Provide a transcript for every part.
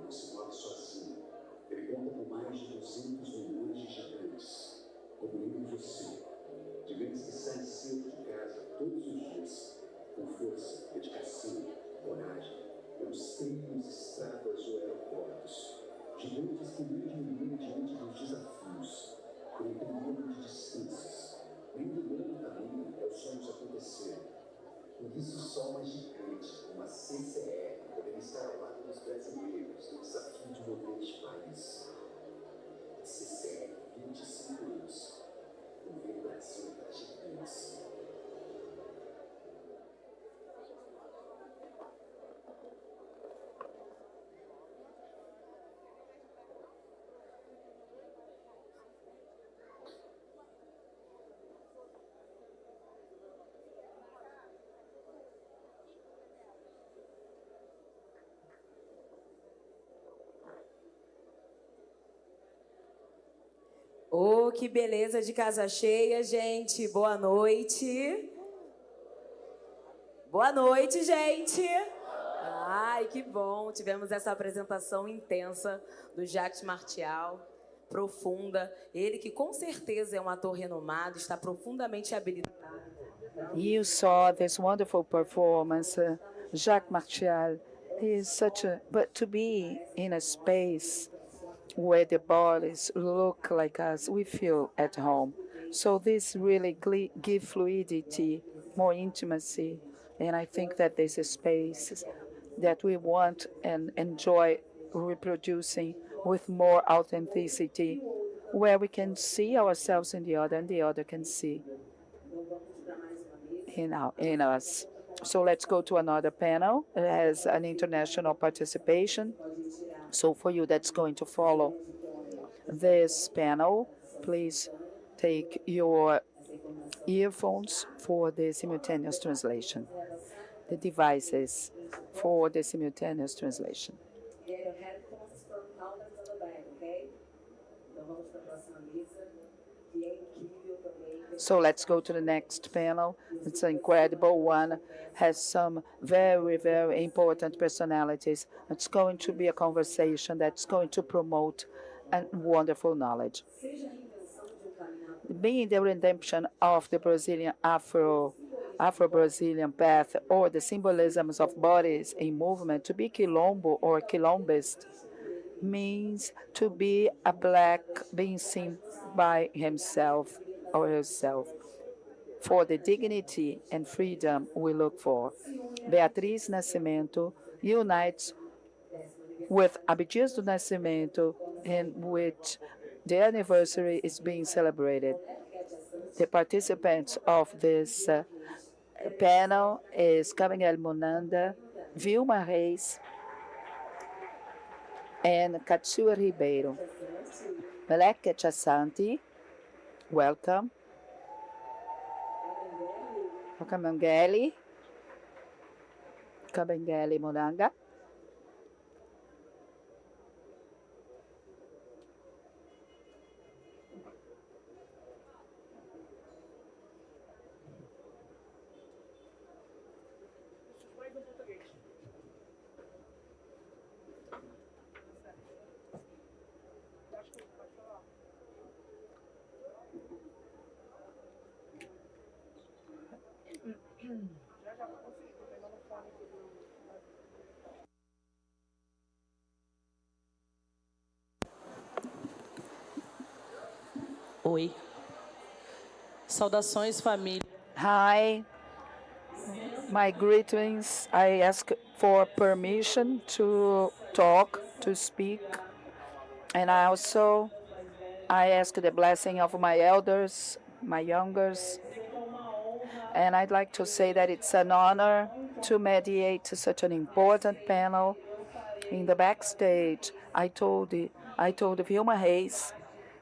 não se move sozinho. Ele conta com mais de 200 milhões de gigantes, como eu e você. Gigantes que saem cedo de casa todos os dias, com força, dedicação, coragem, pelos trilhos, estradas ou aeroportos. Gigantes que não diminuem diante dos desafios, que não têm medo de distâncias. Nem demorando também é os sonhos acontecerem. Por isso, só uma gigante, uma CCR, poderia estar ao lado dos brasileiros no desafio de mover este país. CCR, 25 anos. Mover o Brasil para gigantes. Oh, que beleza de casa cheia, gente. Boa noite. Boa noite, gente. Ai, que bom. Tivemos essa apresentação intensa do Jacques Martial, profunda. Ele que com certeza é um ator renomado, está profundamente habilitado. You saw this wonderful performance. Jacques Martial is such a... But to be in a space where the bodies look like us, we feel at home. So this really gives fluidity, more intimacy, and I think that this is space that we want and enjoy reproducing with more authenticity, where we can see ourselves in the other and the other can see in us. So let's go to another panel. It has an international participation. So for you that's going to follow this panel, please take your earphones for the simultaneous translation, the devices for the simultaneous translation. So let's go to the next panel. It's an incredible one, has some very, very important personalities. It's going to be a conversation that's going to promote a wonderful knowledge. Being the redemption of the Brazilian Afro-Brazilian path, or the symbolisms of bodies in movement, to be quilombo or quilombist means to be a black being seen by himself or herself. For the dignity and freedom we look for. Beatriz Nascimento unites with Abdias Nascimento, in which the anniversary is being celebrated. The participants of this panel is Camille Monanda, Vilma Reis, and Katsua Ribeiro. Meleke Chasanti, welcome. Kabengele Monanga. Oi. Saudações, família. Hi. My greetings. I ask for permission to talk, to speak. And I ask the blessing of my elders, my youngers. And I'd like to say that it's an honor to mediate such an important panel. In the backstage, I told Vilma Reis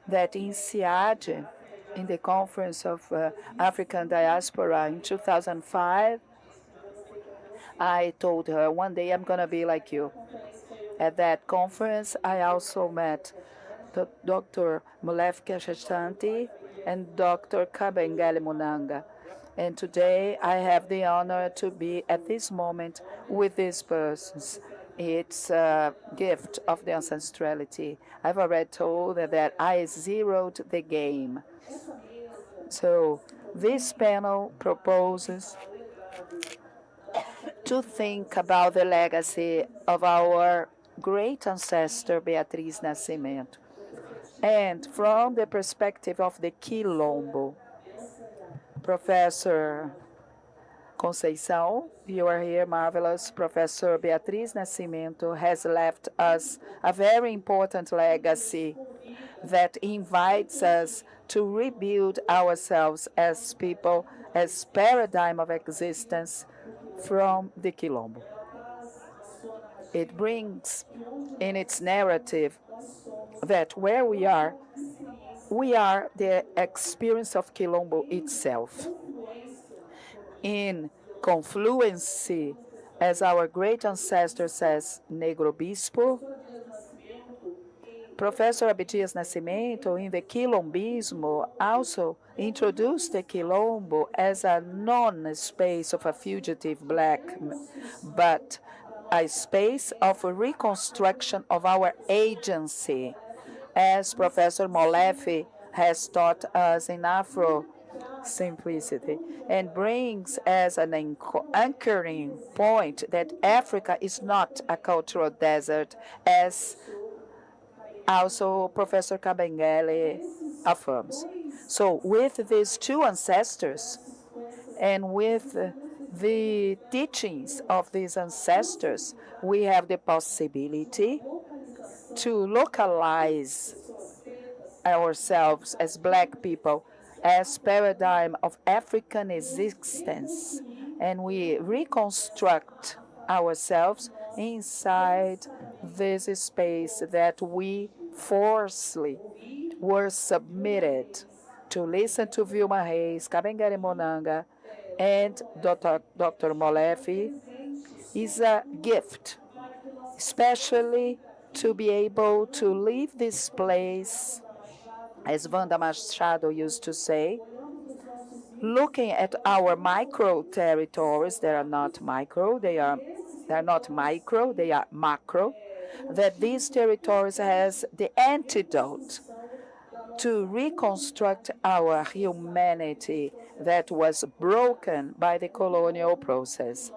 that in SIAD, in the Conference of African Diaspora in 2005, I told her, one day I'm going to be like you. At that conference, I also met Dr. Mulefka Shashanti and Dr. Kabengele Munanga. And today, I have the honor to be at this moment with these persons. It's a gift of the ancestrality. I've already told that I zeroed the game. So this panel proposes to think about the legacy of our great ancestor, Beatriz Nascimento. And from the perspective of the quilombo, Professor Conceição, you are here, marvelous. Professor Beatriz Nascimento has left us a very important legacy that invites us to rebuild ourselves as people, as paradigm of existence from the quilombo. It brings in its narrative that where we are the experience of quilombo itself. In confluency, as our great ancestor says, negro bispo, Professor Abdias Nascimento in the quilombismo also introduced the quilombo as a non-space of a fugitive black, but a space of reconstruction of our agency, as Professor Molefe has taught us in Afro simplicity, and brings as an anchoring point that Africa is not a cultural desert, as also Professor Kabengele affirms. So with these two ancestors and with the teachings of these ancestors, we have the possibility to localize ourselves as black people as paradigm of African existence, and we reconstruct ourselves inside this space that we forcibly were submitted to listen to Vilma Reis, Kabengele Monanga, and Dr. Molefe is a gift, especially to be able to leave this place, as Wanda Machado used to say, looking at our micro territories. They are not micro, they're not micro, they are macro, that these territories has the antidote to reconstruct our humanity that was broken by the colonial process.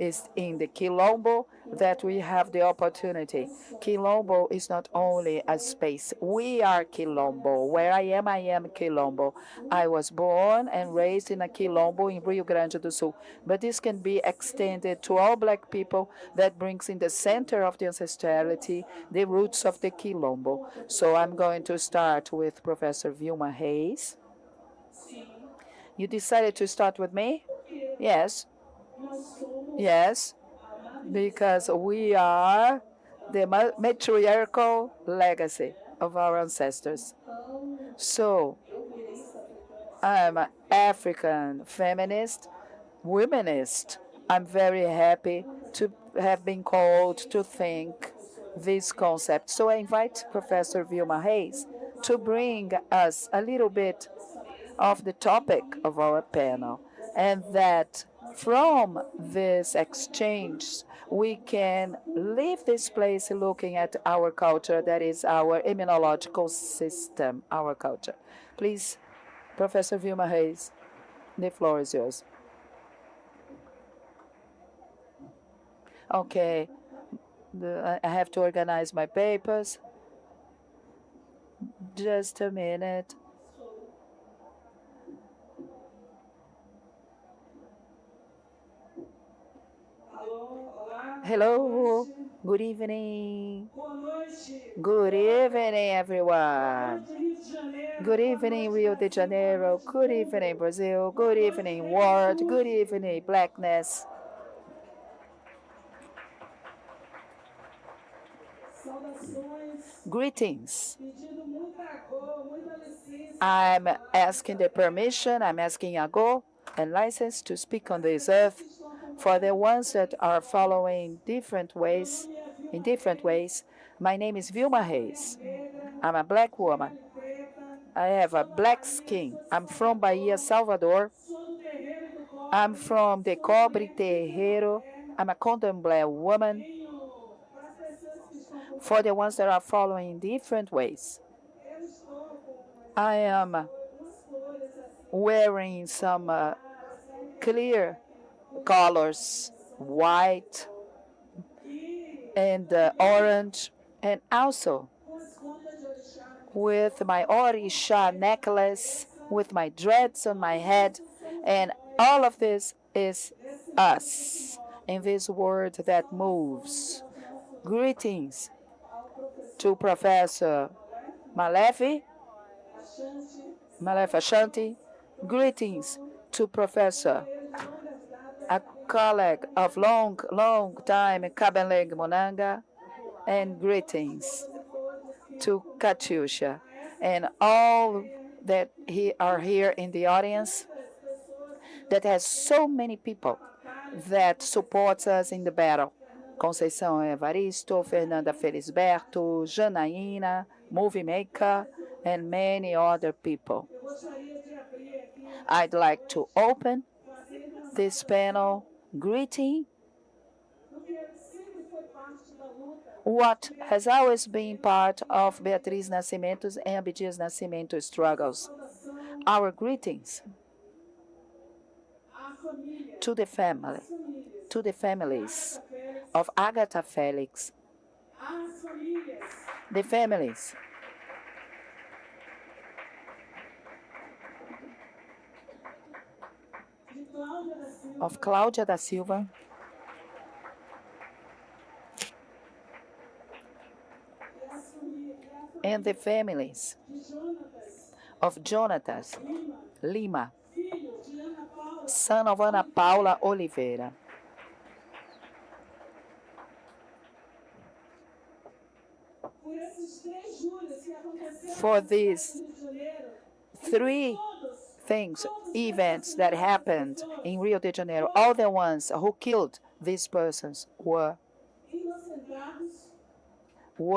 It's in the quilombo that we have the opportunity. Quilombo is not only a space. We are quilombo. Where I am quilombo. I was born and raised in a quilombo in Rio Grande do Sul. But this can be extended to all black people. That brings in the center of the ancestrality the roots of the quilombo. So I'm going to start with Professor Vilma Reis. You decided to start with me? Yes. Yes, because we are the matriarchal legacy of our ancestors. So I'm an African feminist, womanist. I'm very happy to have been called to think this concept. So I invite Professor Vilma Reis to bring us a little bit of the topic of our panel, and that from this exchange, we can leave this place looking at our culture, that is our immunological system, our culture. Please, Professor Vilma Reis, the floor is yours. Okay, I have to organize my papers. Just a minute. Hello, good evening. Good evening, everyone. Good evening, Rio de Janeiro. Good evening, Brazil. Good evening, world. Good evening, blackness. Greetings. I'm asking the permission, I'm asking a go and license to speak on this earth. For the ones that are following in different ways, my name is Vilma Reis. I'm a black woman. I have a black skin. I'm from Bahia, Salvador. I'm from the Cobre Terreiro. I'm a Candomblé woman. for the ones that are following in different ways. I am wearing some clear colors, white and orange, and also with my Orisha necklace, with my dreads on my head, and all of this is us in this world that moves. Greetings to Professor Malefi Ashanti. Greetings to Professor, a colleague of long time, Kabenleg Monanga, and greetings to Katyusha and all that are here in the audience that has so many people that supports us in the battle. Conceição Evaristo, Fernanda Felisberto, Janaína, Movimento, and many other people. I'd like to open this panel greeting what has always been part of Beatriz Nascimento's and Abdias Nascimento struggles. Our greetings to the family, to the families of Agatha Felix, the families of Cláudia da Silva, and the families of Jonathan Lima, son of Ana Paula Oliveira. For these three events that happened in Rio de Janeiro, all the ones who killed these persons were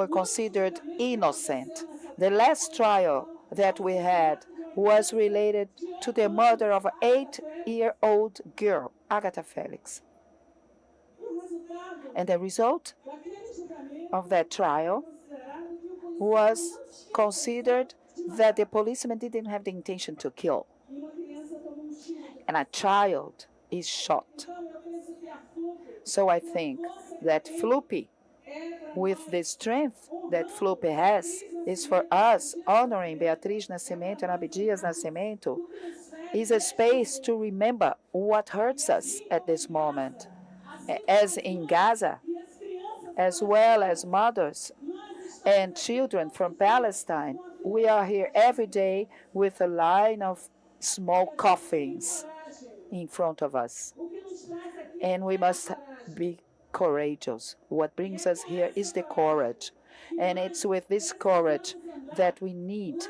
considered innocent. The last trial that we had was related to the murder of an 8-year-old girl, Agatha Felix. And the result of that trial was considered that the policeman didn't have the intention to kill, and a child is shot. So I think that Flupi, with the strength that Flupi has, is for us honoring Beatriz Nascimento and Abdias Nascimento, is a space to remember what hurts us at this moment. As in Gaza, as well as mothers and children from Palestine, we are here every day with a line of small coffins in front of us. And we must be courageous. What brings us here is the courage. And it's with this courage that we need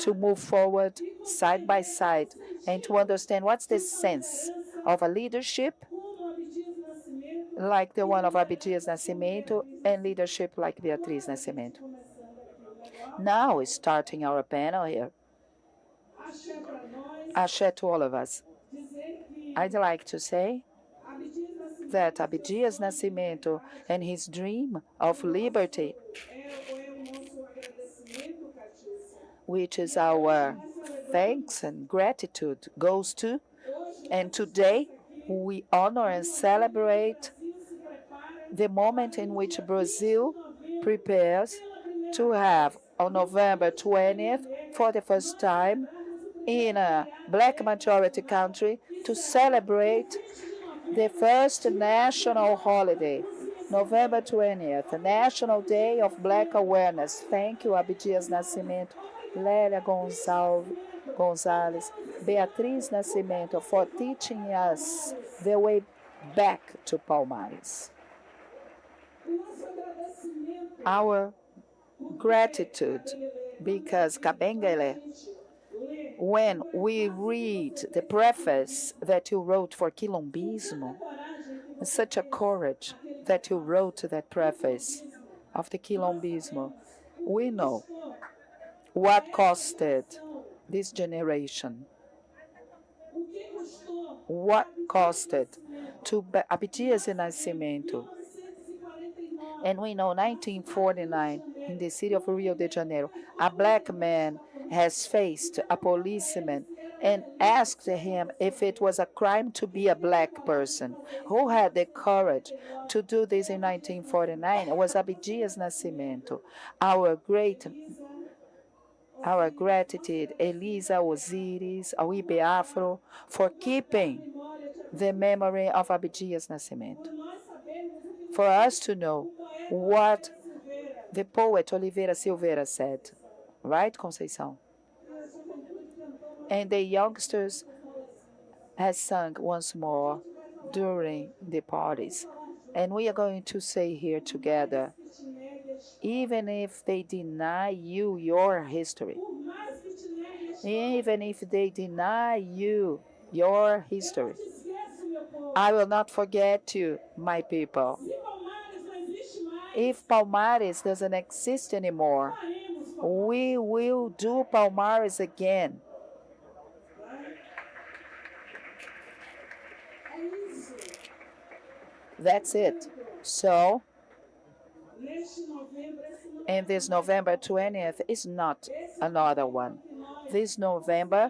to move forward side by side and to understand what's the sense of a leadership like the one of Abdias Nascimento and leadership like Beatriz Nascimento. Now, starting our panel here, Axé to all of us. I'd like to say that Abdias Nascimento and his dream of liberty, which is our thanks and gratitude, goes to, and today we honor and celebrate the moment in which Brazil prepares to have on November 20th, for the first time in a black majority country, to celebrate the first national holiday, November 20th, a National Day of Black Awareness. Thank you, Abdias Nascimento, Lélia Gonzalez, Beatriz Nascimento, for teaching us the way back to Palmares. Our gratitude, because Kabengele, when we read the preface that you wrote for Quilombismo, such a courage that you wrote that preface of the Quilombismo, we know what costed this generation, what costed to Abdias Nascimento And we know 1949, in the city of Rio de Janeiro, a black man has faced a policeman and asked him if it was a crime to be a black person. Who had the courage to do this in 1949? It was Abdias Nascimento, our gratitude, Elisa Osiris, Awibe Afro, for keeping the memory of Abdias Nascimento. For us to know what the poet Oliveira Silveira said, right, Conceição? And the youngsters has sung once more during the parties. And we are going to say here together, even if they deny you your history, even if they deny you your history, I will not forget you, my people. If Palmares doesn't exist anymore, we will do Palmares again. That's it. So, and this November 20th is not another one. This November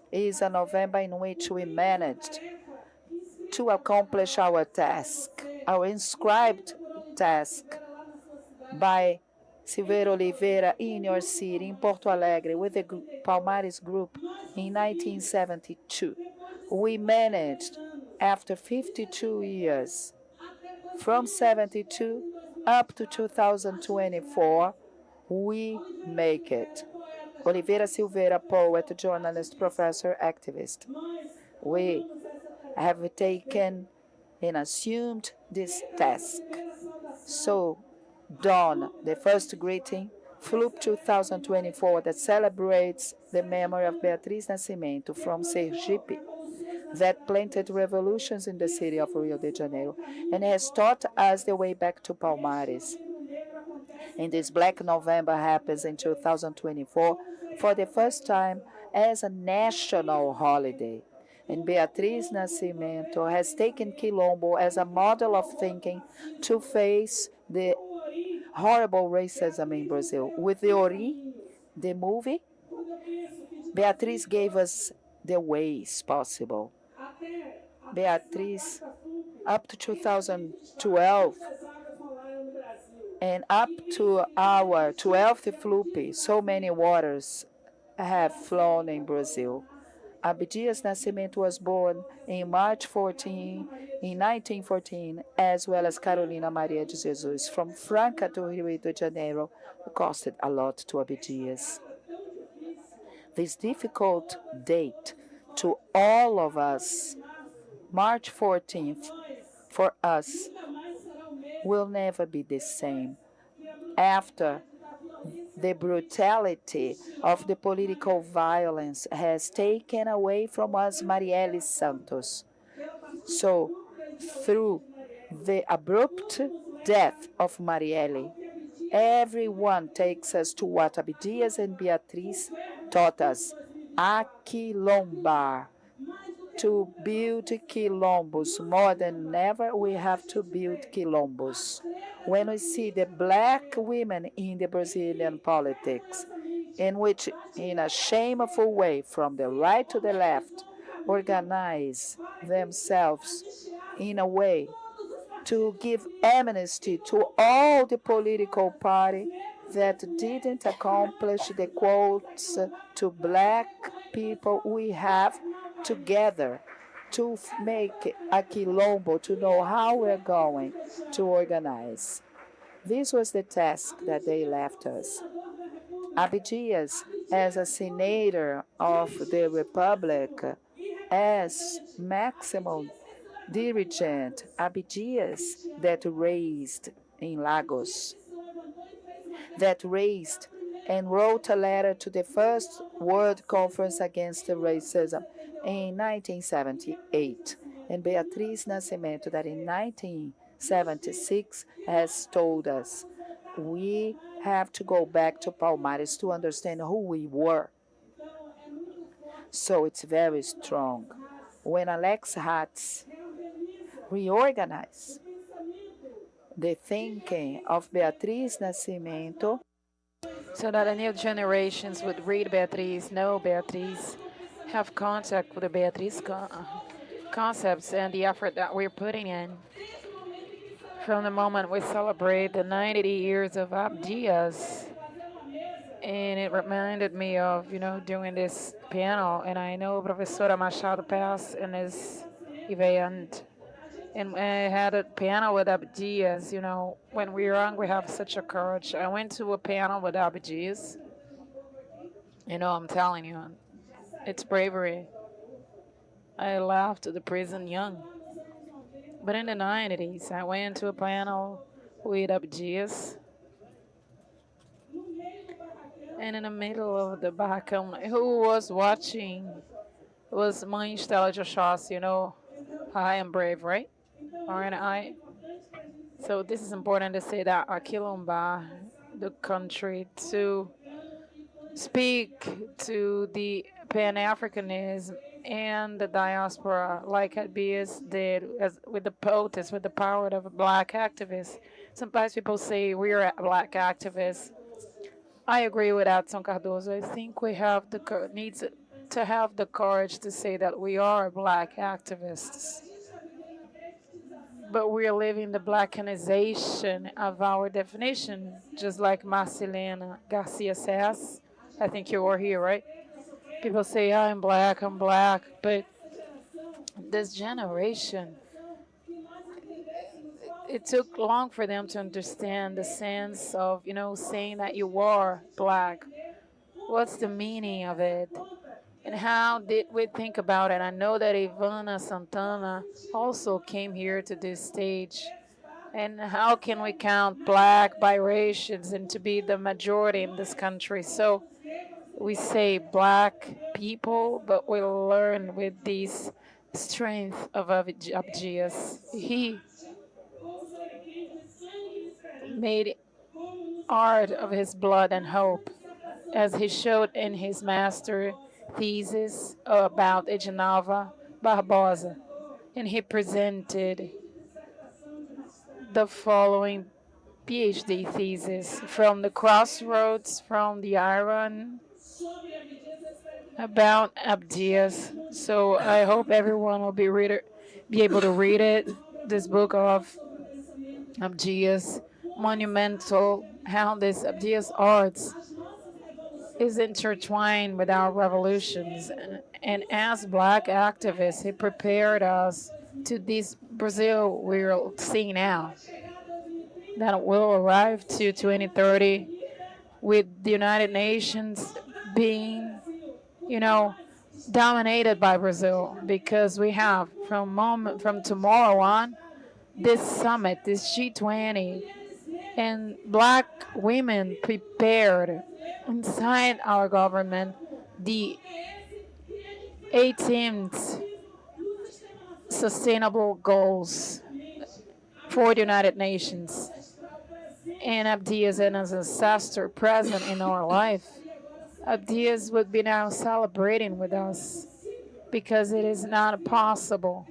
is a November in which we managed to accomplish our task, our inscribed task by Silveira Oliveira in your city, in Porto Alegre, with the Palmares group in 1972. We managed, after 52 years, from 72 up to 2024, we make it. Oliveira Silveira, poet, journalist, professor, activist. We have taken and assumed this task. So, Dawn, the first greeting, Floop 2024, that celebrates the memory of Beatriz Nascimento from Sergipe, that planted revolutions in the city of Rio de Janeiro and has taught us the way back to Palmares. And this Black November happens in 2024 for the first time as a national holiday. And Beatriz Nascimento has taken quilombo as a model of thinking to face the horrible racism in Brazil. With the Ori, the movie, Beatriz gave us the ways possible. Beatriz, up to 2012, and up to our 12th Floop, so many waters have flown in Brazil. Abdias Nascimento was born in March 14, in 1914, as well as Carolina Maria de Jesus. From Franca to Rio de Janeiro costed a lot to Abdias. This difficult date to all of us, March 14th, for us, will never be the same. After the brutality of the political violence has taken away from us Marielle Santos. So, through the abrupt death of Marielle, everyone takes us to what Abdias and Beatriz taught us, aquilombar, to build quilombos. More than ever, we have to build quilombos. When we see the black women in the Brazilian politics, in which, in a shameful way, from the right to the left, organize themselves in a way to give amnesty to all the political party that didn't accomplish the quotes to black people, we have together to make a quilombo, to know how we're going to organize. This was the task that they left us. Abdias, as a senator of the Republic, as maximum dirigent, Abdias that raised in Lagos, that raised and wrote a letter to the First World Conference Against Racism in 1978, and Beatriz Nascimento that in 1976 has told us, we have to go back to Palmares to understand who we were. So it's very strong. When Alex Hatz reorganized the thinking of Beatriz Nascimento, so that the new generations would read Beatriz, know Beatriz, have contact with the Beatriz concepts and the effort that we're putting in. From the moment we celebrate the 90 years of Abdias, and it reminded me of, doing this panel, and I know Professora Machado passed in this event, and I had a panel with Abdias. When we're young, we have such a courage. I went to a panel with Abdias. I'm telling you, it's bravery. I left the prison young. But in the 90s, I went to a panel with Abdias. And in the middle of the barracão, who was watching was Mãe Stella de Oxóssi, I am brave, right? Aren't I? So this is important to say that our quilombo, the country, to speak to the Pan-Africanism and the diaspora, like Abdias did with the protests, with the power of a black activist. Sometimes people say we're black activists. I agree with Edson Cardoso. I think we have needs to have the courage to say that we are black activists. But we're living the blackanization of our definition, just like Marcelina Garcia says. I think you were here, right? People say, I'm black, but this generation, it took long for them to understand the sense of, saying that you are black. What's the meaning of it? And how did we think about it? I know that Ivana Santana also came here to this stage. And how can we count black biracials and to be the majority in this country? So we say black people, but we learn with this strength of Abdias. He made art of his blood and hope, as he showed in his master thesis about Edinalva Barbosa. And he presented the following PhD thesis from the crossroads, from the iron, about Abdias. So I hope everyone will be able to read it. This book of Abdias, monumental, how this Abdias arts is intertwined with our revolutions. And as black activists, he prepared us to this Brazil we're seeing now, that will arrive to 2030 with the United Nations being, dominated by Brazil, because we have from tomorrow on this summit, this G20, and black women prepared inside our government the 18th sustainable goals for the United Nations. And Abdias and his ancestor present in our life, Abdias would be now celebrating with us, because it is not possible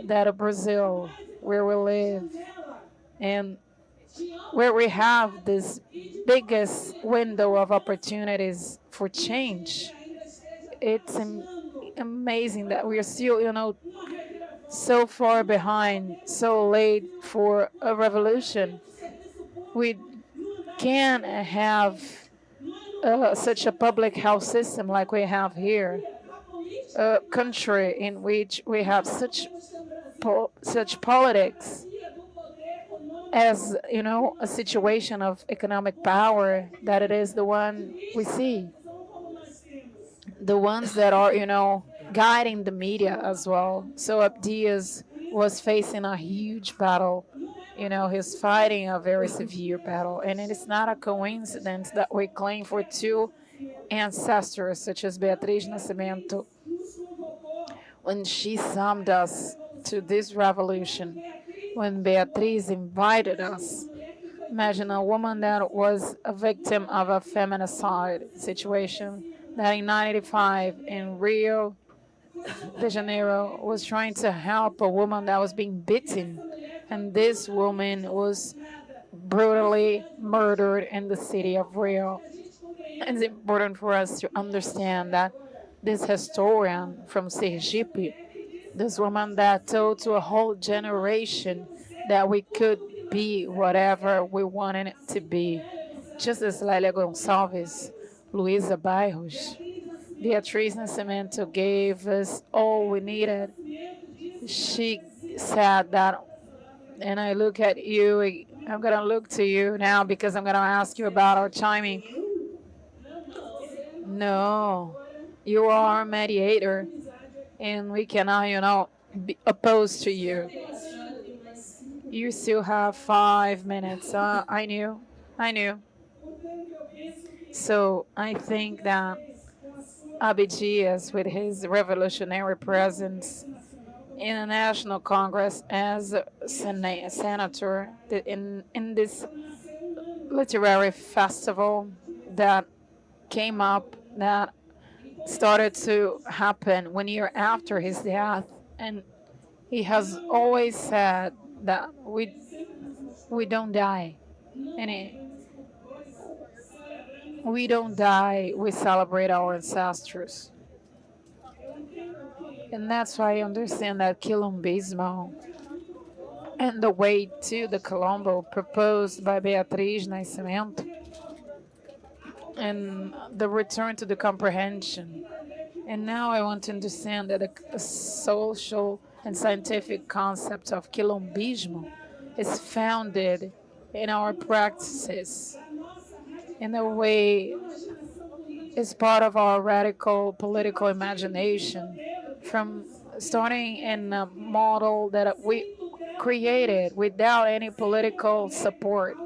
that a Brazil where we live and where we have this biggest window of opportunities for change, it's amazing that we are still, so far behind, so late for a revolution. We can't have such a public health system like we have here, a country in which we have such politics as, a situation of economic power, that it is the one we see. The ones that are, guiding the media as well. So Abdias was facing a huge battle. He's fighting a very severe battle. And it is not a coincidence that we claim for two ancestors, such as Beatriz Nascimento, when she summed us to this revolution, when Beatriz invited us. Imagine a woman that was a victim of a feminicide situation, that in 1985 in Rio de Janeiro was trying to help a woman that was being beaten And this woman was brutally murdered in the city of Rio. It's important for us to understand that this historian from Sergipe, this woman that told to a whole generation that we could be whatever we wanted it to be, just as Lélia Gonçalves, Luisa Bairros, Beatriz Nascimento gave us all we needed. She said that, and I look at you, I'm going to look to you now because I'm going to ask you about our timing. No, you are our mediator, and we cannot, be opposed to you. You still have 5 minutes. I knew. So I think that Abdias, with his revolutionary presence in a national congress as a senator in this literary festival that came up, that started to happen 1 year after his death, and he has always said that we don't die, we don't die, we celebrate our ancestors. And that's why I understand that quilombismo and the way to the quilombo proposed by Beatriz Nascimento and the return to the comprehension. And now I want to understand that a social and scientific concept of quilombismo is founded in our practices, in a way is part of our radical political imagination, from starting in a model that we created without any political support,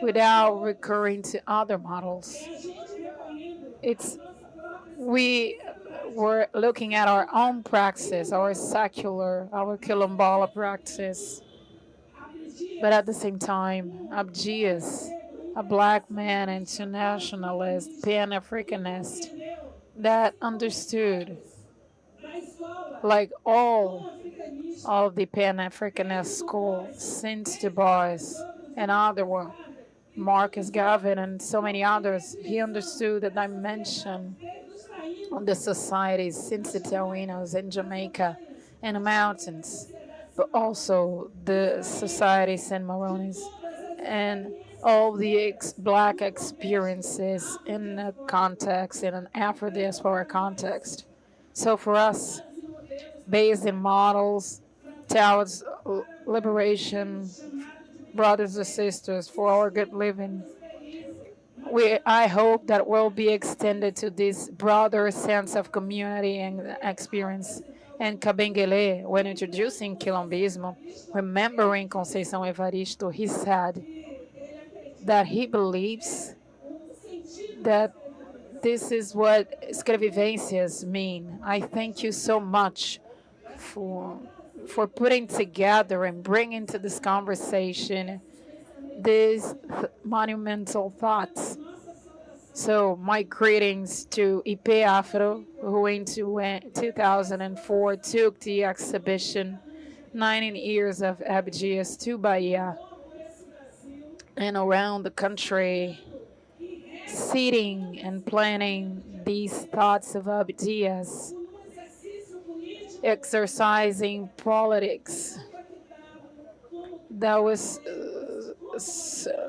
without recurring to other models. We were looking at our own praxis, our secular, our quilombola practice. But at the same time, Abdias, a black man, internationalist, Pan-Africanist, that understood, like all of the Pan-Africanist school, since Du Bois and other one, Marcus Garvey and so many others, he understood the dimension of the societies since the Taínos in Jamaica and the mountains, but also the societies in Maronis and all the black experiences in a context, in an Afro-diaspora context. So for us, based in models towards liberation, brothers and sisters, for our good living, I hope that will be extended to this broader sense of community and experience. And Kabengele, when introducing quilombismo, remembering Conceição Evaristo, he said that he believes that this is what escrevivências mean. I thank you so much for putting together and bringing to this conversation these monumental thoughts. So my greetings to IP Afro, who in 2004 took the exhibition 19 Years of Abdias to Bahia and around the country, sitting and planning these thoughts of Abdias, exercising politics that was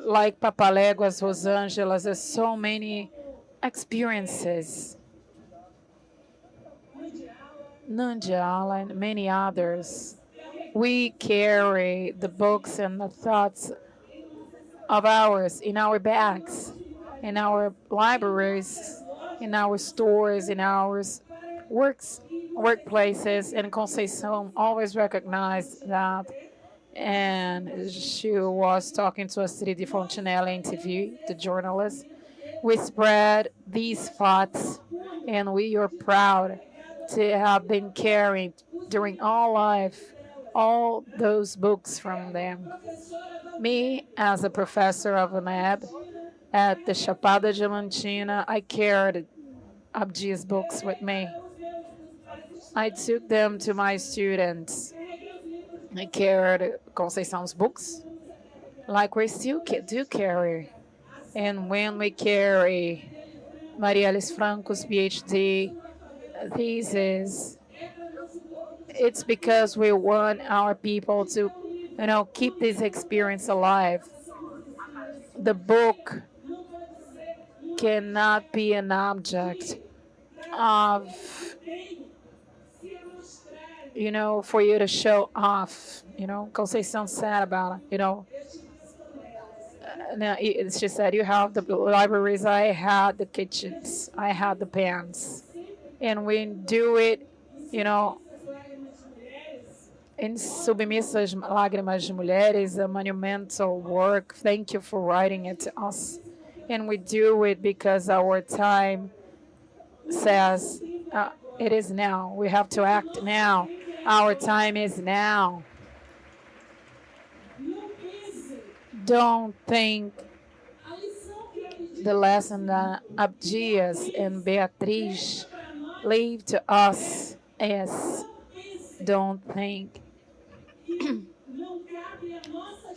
like Papaléguas, Rosangelas, there's so many experiences. Nandiala and many others. We carry the books and the thoughts of ours in our bags, in our libraries, in our stores, in our workplaces, and Conceição always recognized that. And she was talking to Astrid Fontenelle in TV, the journalist. We spread these thoughts, and we are proud to have been carrying during all life all those books from them. Me, as a professor of UNEB at the Chapada Diamantina, I carried Abdias books with me. I took them to my students. I carried Conceição's books, like we still do carry. And when we carry Maria Alice Franco's PhD thesis, it's because we want our people to, keep this experience alive. The book cannot be an object of, for you to show off. Conceição said about it, now, she said, you have the libraries, I had the kitchens, I had the pans. And we do it, in Submissas Lágrimas de Mulheres, a monumental work. Thank you for writing it to us. And we do it because our time says it is now. We have to act now. Our time is now. Don't think the lesson that Abdias and Beatriz leave to us is don't think.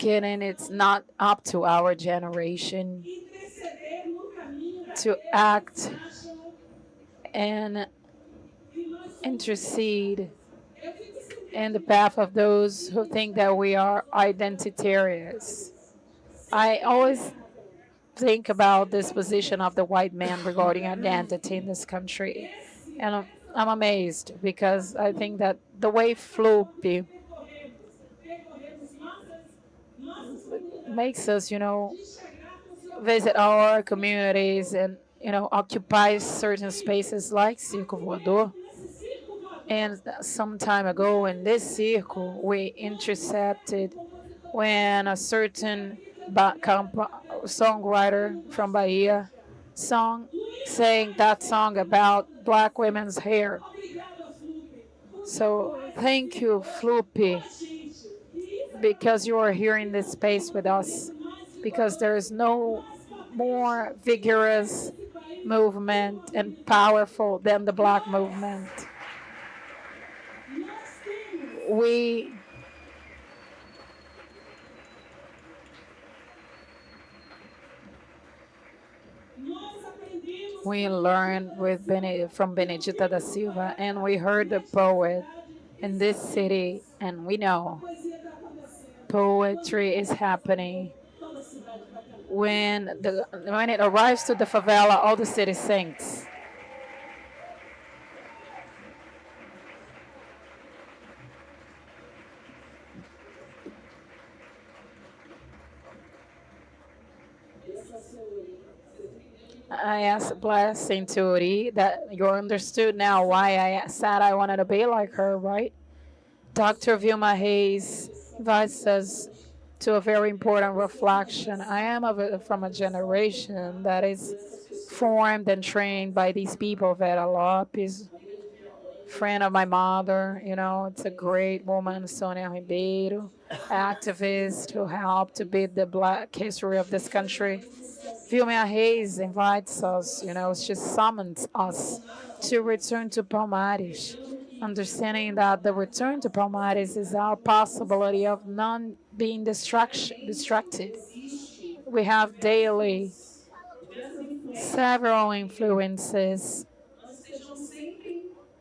And it's not up to our generation to act and intercede in the path of those who think that we are identitarians. I always think about this position of the white man regarding identity in this country. And I'm amazed because I think that the way Floopy makes us, visit our communities and, occupy certain spaces like Circo Voador. And some time ago in this circle, we intercepted when a certain songwriter from Bahia sang that song about black women's hair. So thank you, Floopy, because you are here in this space with us, because there is no more vigorous movement and powerful than the black movement. We learned from Benedita da Silva, and we heard the poet in this city, and we know poetry is happening. When it arrives to the favela, all the city sings. I asked Blessing to Uri that you understood now why I said I wanted to be like her, right? Dr. Vilma Hayes invites us to a very important reflection. I am from a generation that is formed and trained by these people. Vera Lopes, friend of my mother, it's a great woman, Sonia Ribeiro, activist who helped to build the black history of this country. Vilma Hayes invites us, she summons us to return to Palmares, understanding that the return to Palmares is our possibility of non being distracted. We have daily several influences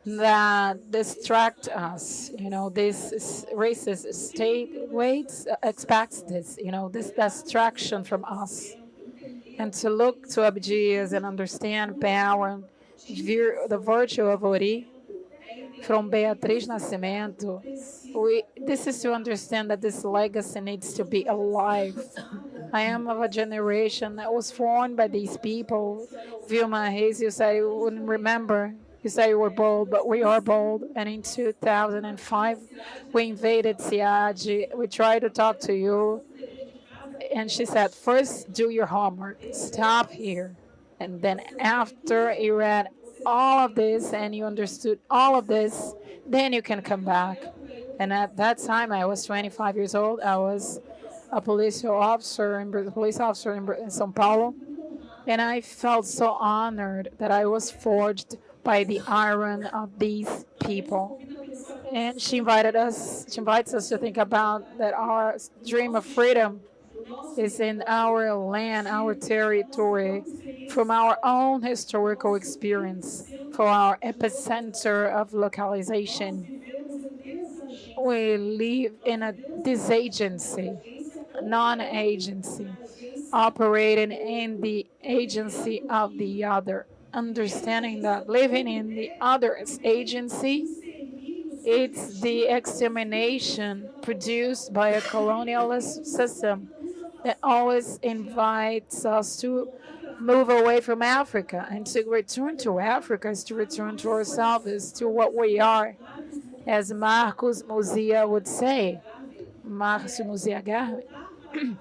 that distract us. This racist state expects this, this distraction from us. And to look to Abdias and understand power, the virtue of Ori, from Beatriz Nascimento, this is to understand that this legacy needs to be alive. I am of a generation that was formed by these people. Vilma Hayes, you said you wouldn't remember. You said you were bold, but we are bold. And in 2005, we invaded SIAD. We tried to talk to you. And she said, first do your homework, stop here. And then after you read all of this and you understood all of this, then you can come back. And at that time, I was 25 years old. I was a police officer in São Paulo. And I felt so honored that I was forged by the iron of these people. And she invites us to think about that our dream of freedom is in our land, our territory, from our own historical experience, for our epicenter of localization. We live in a disagency, non-agency, operating in the agency of the other, understanding that living in the other's agency, it's the extermination produced by a colonialist system that always invites us to move away from Africa. And to return to Africa is to return to ourselves, is to what we are. As Marcos Muzia would say, Marcos Muzia Garbi,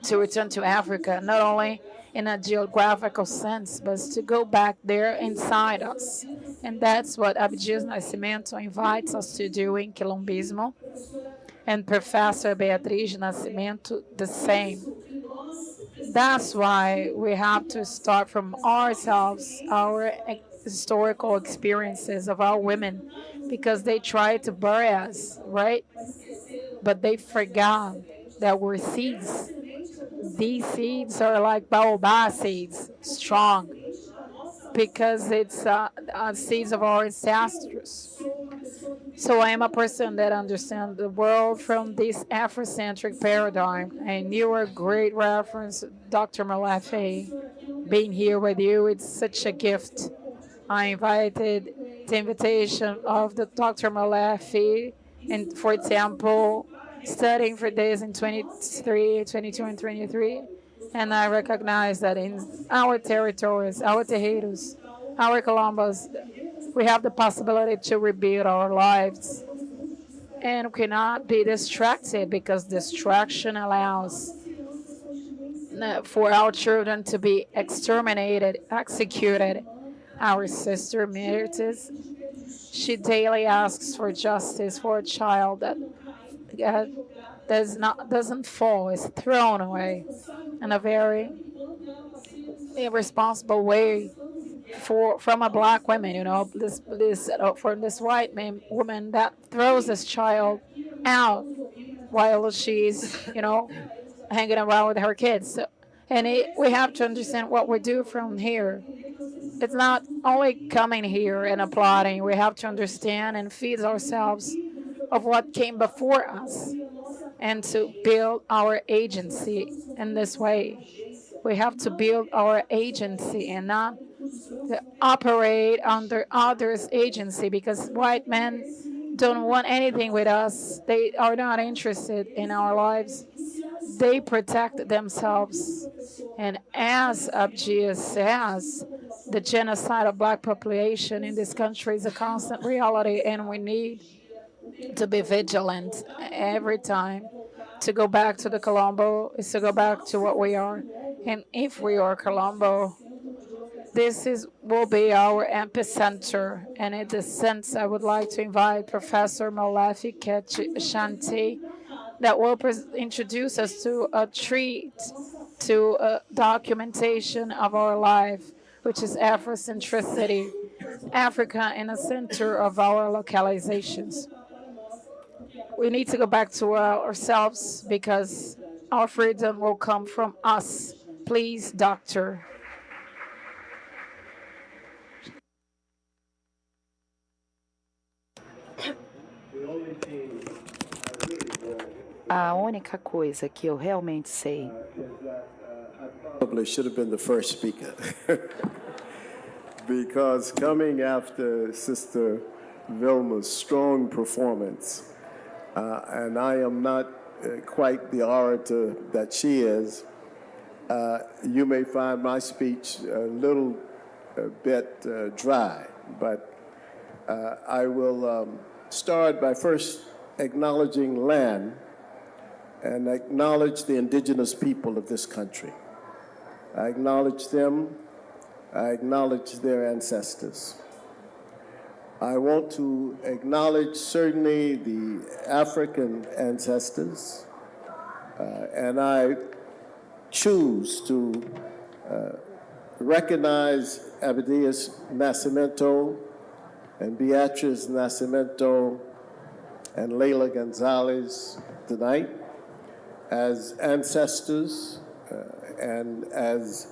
to return to Africa, not only in a geographical sense, but to go back there inside us. And that's what Abdias Nascimento invites us to do in Quilombismo, and Professor Beatriz Nascimento the same. That's why we have to start from ourselves, our historical experiences of our women, because they try to bury us, right? But they forgot that we're seeds. These seeds are like baobab seeds, strong, because it's seeds of our ancestors. So I am a person that understands the world from this Afrocentric paradigm. And you are a great reference, Dr. Malafi. Being here with you, it's such a gift. I invited the invitation of the Dr. Malafi, and for example, studying for this in 23, 22, and 23. And I recognize that in our territories, our terreiros, our quilombos, we have the possibility to rebuild our lives. And we cannot be distracted, because distraction allows for our children to be exterminated, executed. Our sister Beatriz, she daily asks for justice for a child that doesn't fall, is thrown away in a very irresponsible way from a black woman, from this white woman that throws this child out while she's, hanging around with her kids. So, and we have to understand what we do from here. It's not only coming here and applauding. We have to understand and feed ourselves of what came before us, and to build our agency in this way. We have to build our agency and not to operate under others' agency, because white men don't want anything with us. They are not interested in our lives. They protect themselves. And as Abdias says, the genocide of black population in this country is a constant reality, and we need to be vigilant every time. To go back to the Colombo is to go back to what we are. And if we are Colombo, will be our epicenter. And in this sense, I would like to invite Professor Malafi Shanti, that will introduce us to a treat, to a documentation of our life, which is Afrocentricity, Africa in the center of our localizations. We need to go back to ourselves, because our freedom will come from us. Please, Doctor. A única coisa que eu realmente sei. Probably should have been the first speaker. Because coming after Sister Vilma's strong performance, and I am not quite the orator that she is, you may find my speech a little bit dry, but I will start by first acknowledging land and acknowledge the indigenous people of this country. I acknowledge them. I acknowledge their ancestors. I want to acknowledge certainly the African ancestors, and I choose to recognize Abdias Nascimento and Beatriz Nascimento and Layla Gonzalez tonight as ancestors and as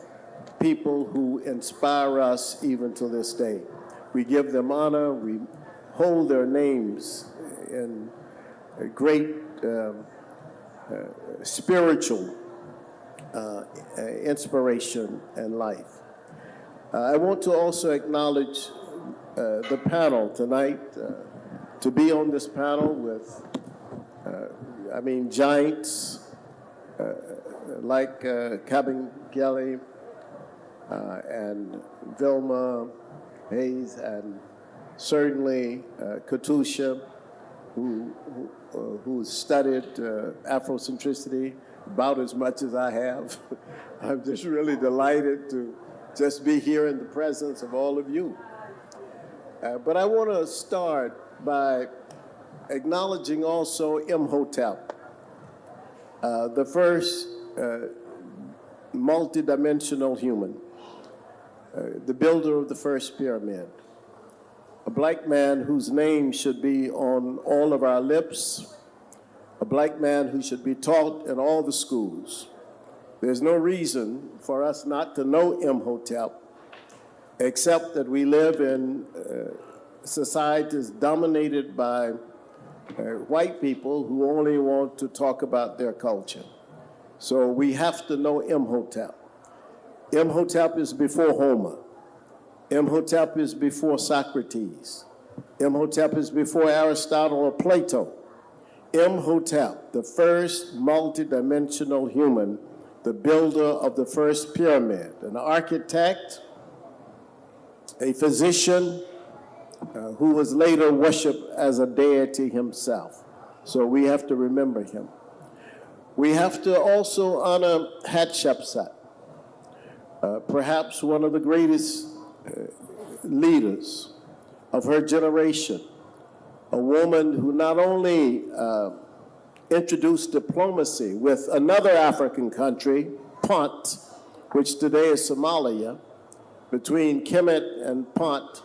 people who inspire us even to this day. We give them honor, we hold their names in a great spiritual inspiration and life. I want to also acknowledge the panel tonight, to be on this panel with, giants like Kabengele and Vilma Hayes, and certainly Katusha, who studied Afrocentricity about as much as I have. I'm just really delighted to just be here in the presence of all of you. But I want to start by acknowledging also Imhotep, the first multidimensional human, the builder of the first pyramid, a black man whose name should be on all of our lips, a black man who should be taught in all the schools. There's no reason for us not to know Imhotep, except that we live in societies dominated by white people who only want to talk about their culture. So we have to know Imhotep. Imhotep is before Homer. Imhotep is before Socrates. Imhotep is before Aristotle or Plato. Imhotep, the first multidimensional human, the builder of the first pyramid, an architect, a physician, who was later worshipped as a deity himself. So we have to remember him. We have to also honor Hatshepsut, perhaps one of the greatest leaders of her generation, a woman who not only introduced diplomacy with another African country, Punt, which today is Somalia. Between Kemet and Punt,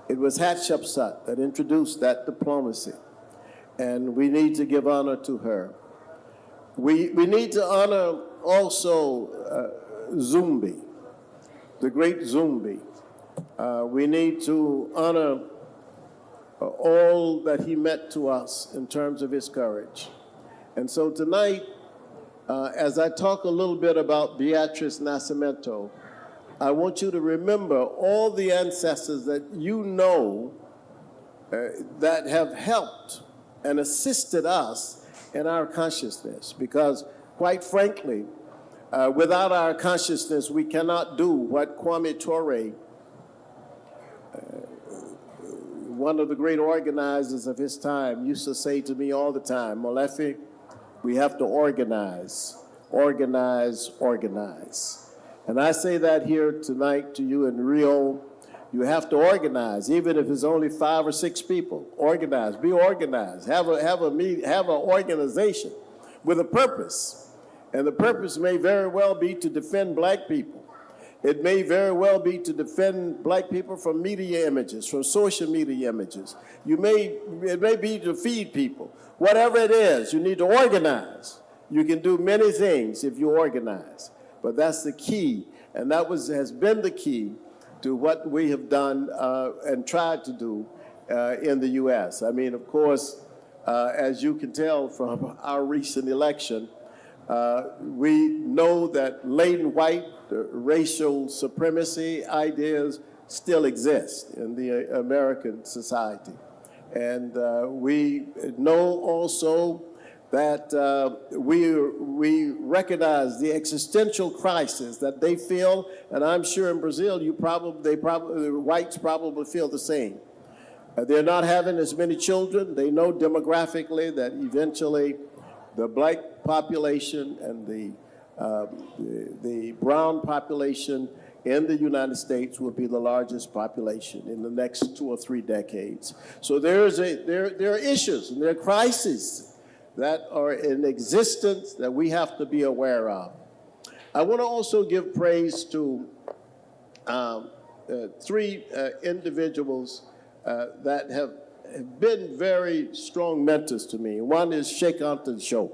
it was Hatshepsut that introduced that diplomacy, and we need to give honor to her. We need to honor also Zumbi, the great Zumbi. We need to honor all that he meant to us in terms of his courage. And so tonight, as I talk a little bit about Beatriz Nascimento, I want you to remember all the ancestors that you know that have helped and assisted us in our consciousness, because quite frankly, without our consciousness, we cannot do what Kwame Ture, one of the great organizers of his time, used to say to me all the time, Molefi, we have to organize, organize, organize. And I say that here tonight to you in Rio. You have to organize, even if it's only 5 or 6 people. Organize, be organized, have an organization with a purpose. And the purpose may very well be to defend black people. It may very well be to defend black people from media images, from social media images. It may be to feed people. Whatever it is, you need to organize. You can do many things if you organize. But that's the key, and that has been the key to what we have done and tried to do in the U.S. I mean, of course, as you can tell from our recent election, we know that latent white racial supremacy ideas still exist in the American society. And we know also that we recognize the existential crisis that they feel, and I'm sure in Brazil, the whites probably feel the same. They're not having as many children. They know demographically that eventually the black population and the brown population in the United States will be the largest population in the next 2 or 3 decades. So there are issues and there are crises that are in existence that we have to be aware of. I want to also give praise to 3 individuals that have been very strong mentors to me. One is Sheikh Anta Diop,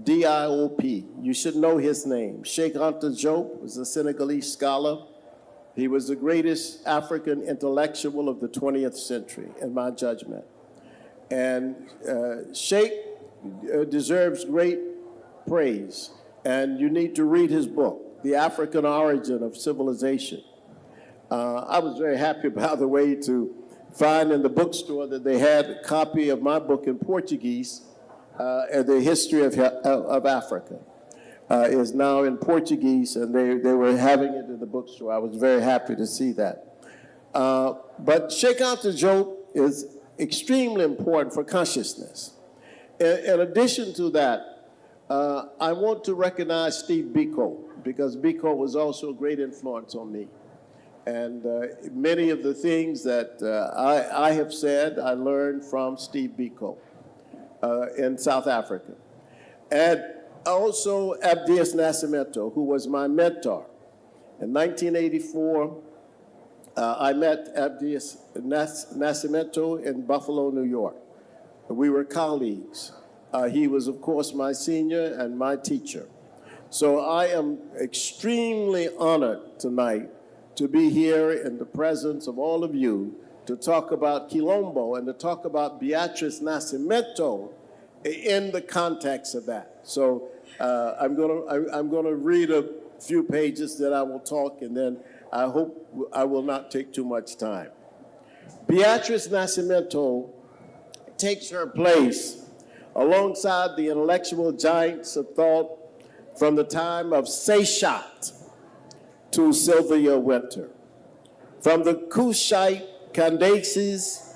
D-I-O-P. You should know his name. Sheikh Anta Diop was a Senegalese scholar. He was the greatest African intellectual of the 20th century, in my judgment. And Sheikh deserves great praise. And you need to read his book, The African Origin of Civilization. I was very happy, by the way, to find in the bookstore that they had a copy of my book in Portuguese, The History of Africa. Is now in Portuguese, and they were having it in the bookstore. I was very happy to see that. But Sheikh Anta Diop is extremely important for consciousness. In addition to that, I want to recognize Steve Biko, because Biko was also a great influence on me. And many of the things that I have said, I learned from Steve Biko in South Africa. And also Abdias Nascimento, who was my mentor. In 1984, I met Abdias Nascimento in Buffalo, New York. We were colleagues. He was, of course, my senior and my teacher. So I am extremely honored tonight to be here in the presence of all of you to talk about quilombo and to talk about Beatriz Nascimento in the context of that. So I'm gonna read a few pages, then I will talk, and then I hope I will not take too much time. Beatriz Nascimento takes her place alongside the intellectual giants of thought from the time of Seja to Sylvia Wynter, from the Kushite Candaces,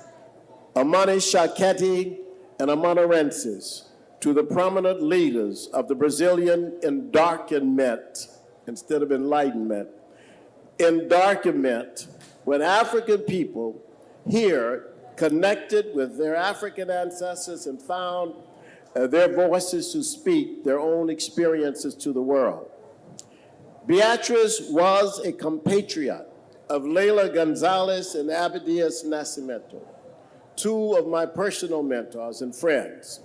Amani Shaketi, and Amanuenses, to the prominent leaders of the Brazilian endarkenment, instead of enlightenment, endarkenment, when African people here connected with their African ancestors and found their voices to speak their own experiences to the world. Beatriz was a compatriot of Leila Gonzalez and Abdias Nascimento, two of my personal mentors and friends.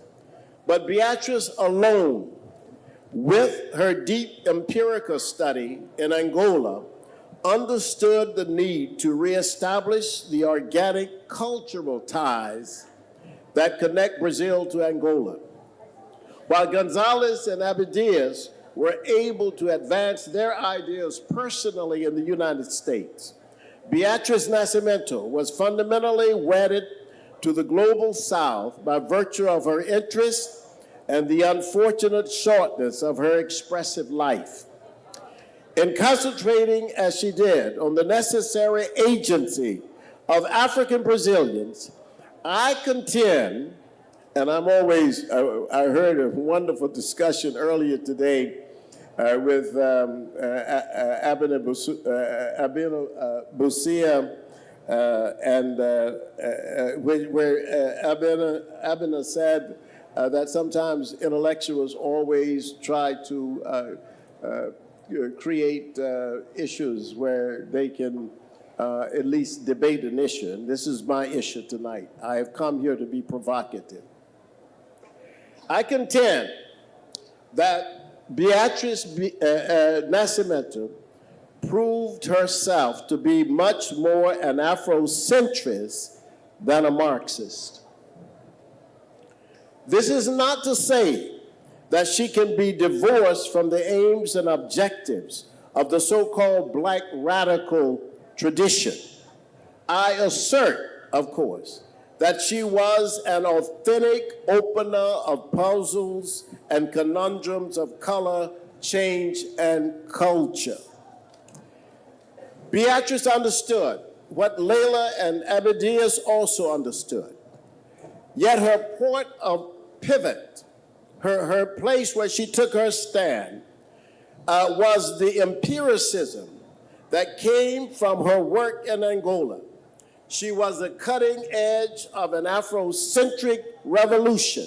But Beatriz alone, with her deep empirical study in Angola, understood the need to reestablish the organic cultural ties that connect Brazil to Angola. While Gonzalez and Abdias were able to advance their ideas personally in the United States, Beatriz Nascimento was fundamentally wedded to the global South by virtue of her interest and the unfortunate shortness of her expressive life. In concentrating, as she did, on the necessary agency of African Brazilians, I contend, and I heard a wonderful discussion earlier today with Abena Busia, where Abena said that sometimes intellectuals always try to create issues where they can at least debate an issue. And this is my issue tonight. I have come here to be provocative. I contend that Beatriz Nascimento proved herself to be much more an Afrocentrist than a Marxist. This is not to say that she can be divorced from the aims and objectives of the so-called Black radical tradition. I assert, of course, that she was an authentic opener of puzzles and conundrums of color, change, and culture. Beatriz understood what Leila and Abdias also understood. Yet her point of pivot, her place where she took her stand, was the empiricism that came from her work in Angola. She was the cutting edge of an Afrocentric revolution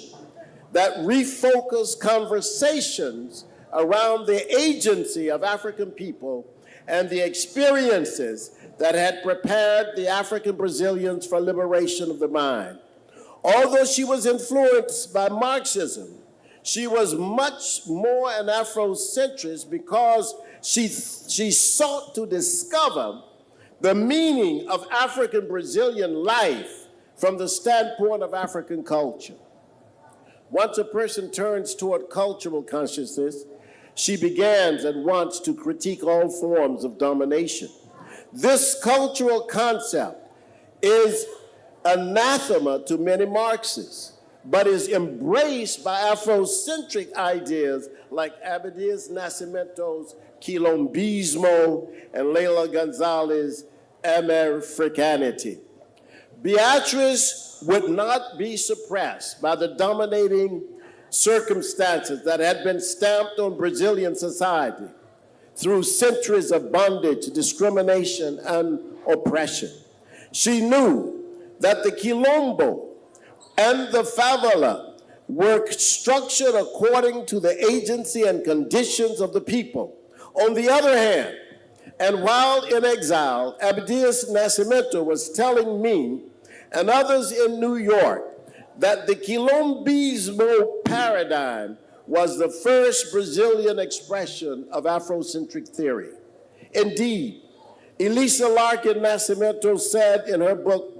that refocused conversations around the agency of African people and the experiences that had prepared the African Brazilians for liberation of the mind. Although she was influenced by Marxism, she was much more an Afrocentrist because she sought to discover the meaning of African Brazilian life from the standpoint of African culture. Once a person turns toward cultural consciousness, she begins at once to critique all forms of domination. This cultural concept is anathema to many Marxists, but is embraced by Afrocentric ideas like Abdias Nascimento's quilombismo and Leila Gonzalez's Americanity. Beatriz would not be suppressed by the dominating circumstances that had been stamped on Brazilian society through centuries of bondage, discrimination, and oppression. She knew that the quilombo and the favela were structured according to the agency and conditions of the people. On the other hand, and while in exile, Abdias Nascimento was telling me and others in New York that the quilombismo paradigm was the first Brazilian expression of Afrocentric theory. Indeed, Elisa Larkin Nascimento said in her book,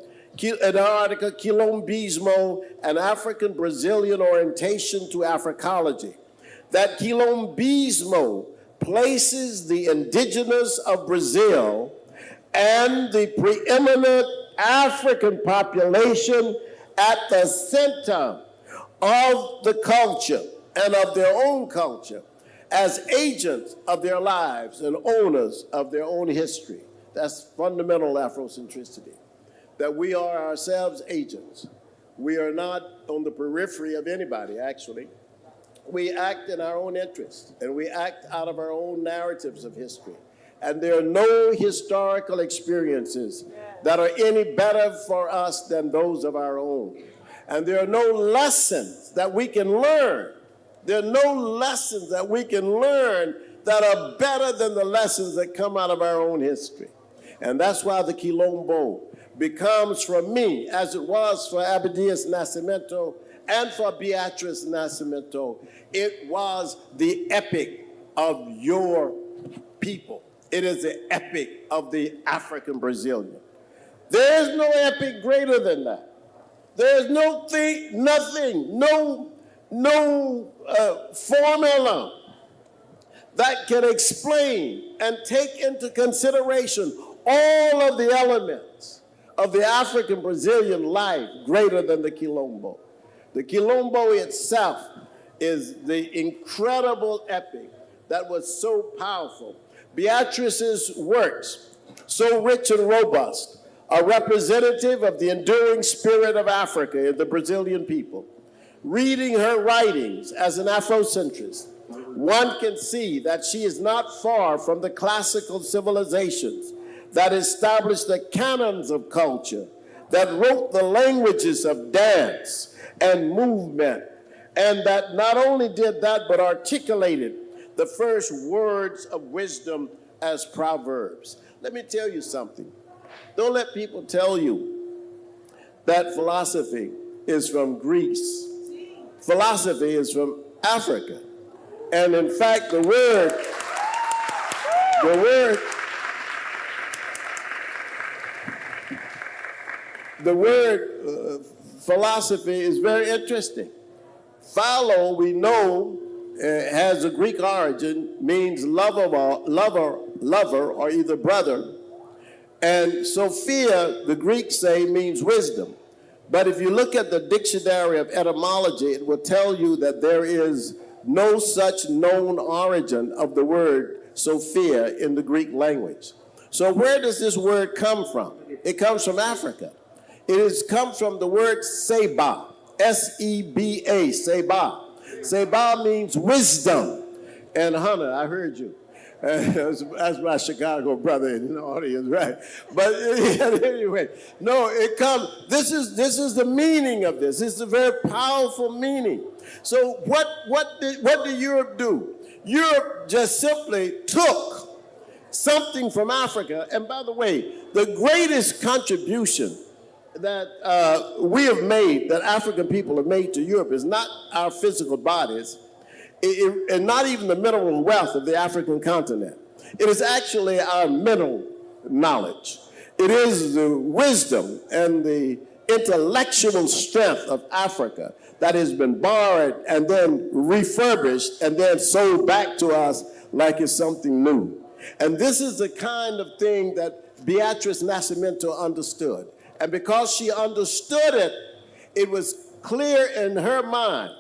in her article, Quilombismo, an African Brazilian orientation to Africology, that quilombismo places the indigenous of Brazil and the preeminent African population at the center of the culture and of their own culture as agents of their lives and owners of their own history. That's fundamental Afrocentricity, that we are ourselves agents. We are not on the periphery of anybody, actually. We act in our own interest, and we act out of our own narratives of history. And there are no historical experiences that are any better for us than those of our own. And there are no lessons that we can learn. There are no lessons that we can learn that are better than the lessons that come out of our own history. And that's why the quilombo becomes for me, as it was for Abdias Nascimento and for Beatriz Nascimento, it was the epic of your people. It is the epic of the African Brazilian. There is no epic greater than that. There is no formula that can explain and take into consideration all of the elements of the African Brazilian life greater than the quilombo. The quilombo itself is the incredible epic that was so powerful. Beatriz's works, so rich and robust, are representative of the enduring spirit of Africa and the Brazilian people. Reading her writings as an Afrocentrist, one can see that she is not far from the classical civilizations that established the canons of culture, that wrote the languages of dance and movement, and that not only did that, but articulated the first words of wisdom as proverbs. Let me tell you something. Don't let people tell you that philosophy is from Greece. Philosophy is from Africa. And in fact, the word philosophy is very interesting. Philo, we know, has a Greek origin, means lover, or either brother. And Sophia, the Greeks say, means wisdom. But if you look at the dictionary of etymology, it will tell you that there is no such known origin of the word Sophia in the Greek language. So where does this word come from? It comes from Africa. It comes from the word Seba, S-E-B-A, Seba. Seba means wisdom. And Hunter, I heard you. That's my Chicago brother in the audience, right? But anyway, no, it comes. This is the meaning of this. It's a very powerful meaning. So what did Europe do? Europe just simply took something from Africa. And by the way, the greatest contribution that we have made, that African people have made to Europe, is not our physical bodies, and not even the mineral wealth of the African continent. It is actually our mental knowledge. It is the wisdom and the intellectual strength of Africa that has been borrowed and then refurbished and then sold back to us like it's something new. And this is the kind of thing that Beatriz Nascimento understood. And because she understood it, it was clear in her mind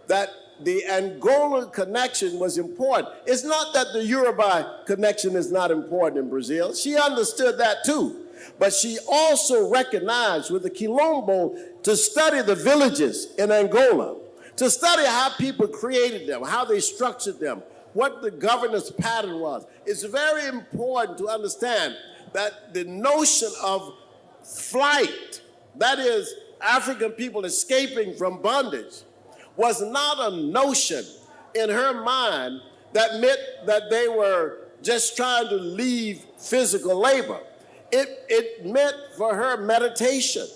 that the Angola connection was important. It's not that the Yoruba connection is not important in Brazil. She understood that too. But she also recognized with the quilombo to study the villages in Angola, to study how people created them, how they structured them, what the governance pattern was. It's very important to understand that the notion of flight, that is, African people escaping from bondage, was not a notion in her mind that meant that they were just trying to leave physical labor. It meant for her meditation.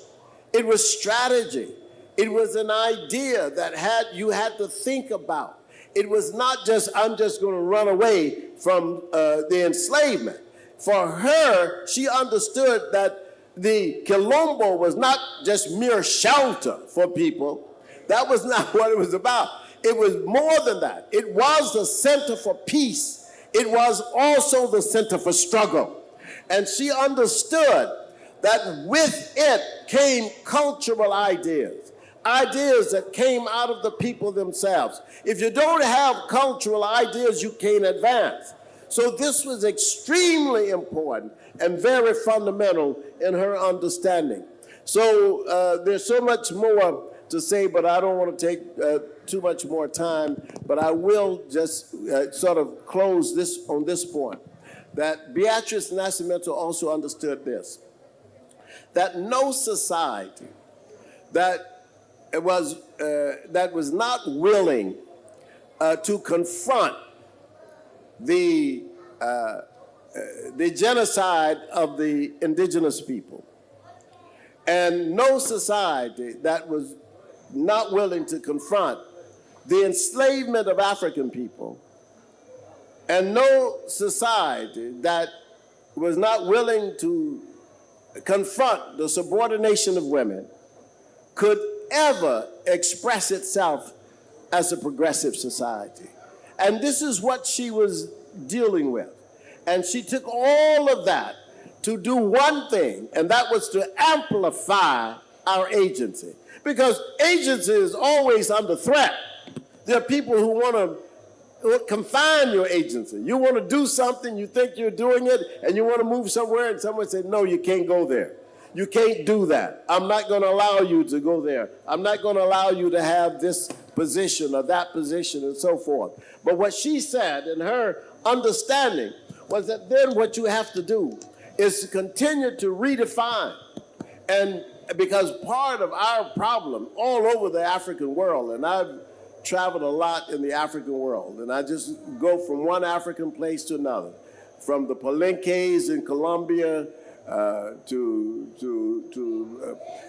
It was strategy. It was an idea that you had to think about. It was not just, I'm just going to run away from the enslavement. For her, she understood that the quilombo was not just mere shelter for people. That was not what it was about. It was more than that. It was the center for peace. It was also the center for struggle. And she understood that with it came cultural ideas, ideas that came out of the people themselves. If you don't have cultural ideas, you can't advance. So this was extremely important and very fundamental in her understanding. So there's so much more to say, but I don't want to take too much more time, but I will just sort of close this on this point, that Beatriz Nascimento also understood this, that no society that was not willing to confront the genocide of the indigenous people, and no society that was not willing to confront the enslavement of African people, and no society that was not willing to confront the subordination of women could ever express itself as a progressive society. And this is what she was dealing with. And she took all of that to do one thing, and that was to amplify our agency. Because agency is always under threat. There are people who want to confine your agency. You want to do something, you think you're doing it, and you want to move somewhere, and someone says, no, you can't go there. You can't do that. I'm not going to allow you to go there. I'm not going to allow you to have this position or that position and so forth. But what she said in her understanding was that then what you have to do is to continue to redefine. And because part of our problem all over the African world, and I've traveled a lot in the African world, and I just go from one African place to another, from the Palenques in Colombia to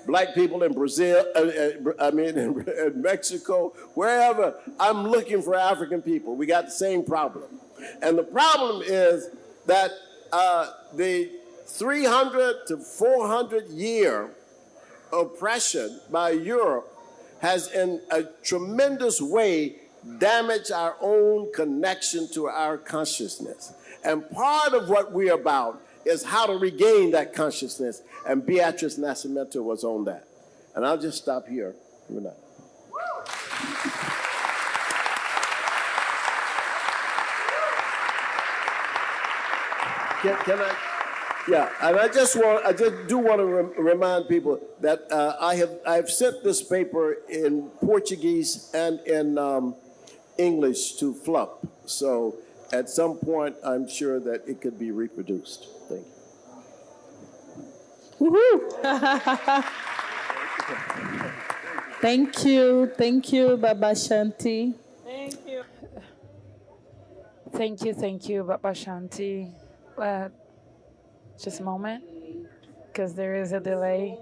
black people in Brazil, in Mexico, wherever. I'm looking for African people. We got the same problem. And the problem is that the 300 to 400 year oppression by Europe has in a tremendous way damaged our own connection to our consciousness. And part of what we're about is how to regain that consciousness, and Beatriz Nascimento was on that. And I'll just stop here. Can I? Yeah, and I just do want to remind people that I've sent this paper in Portuguese and in English to FLUP. So at some point, I'm sure that it could be reproduced. Thank you. Woohoo! Thank you, Baba Shanti. Thank you, Baba Shanti. Just a moment, because there is a delay.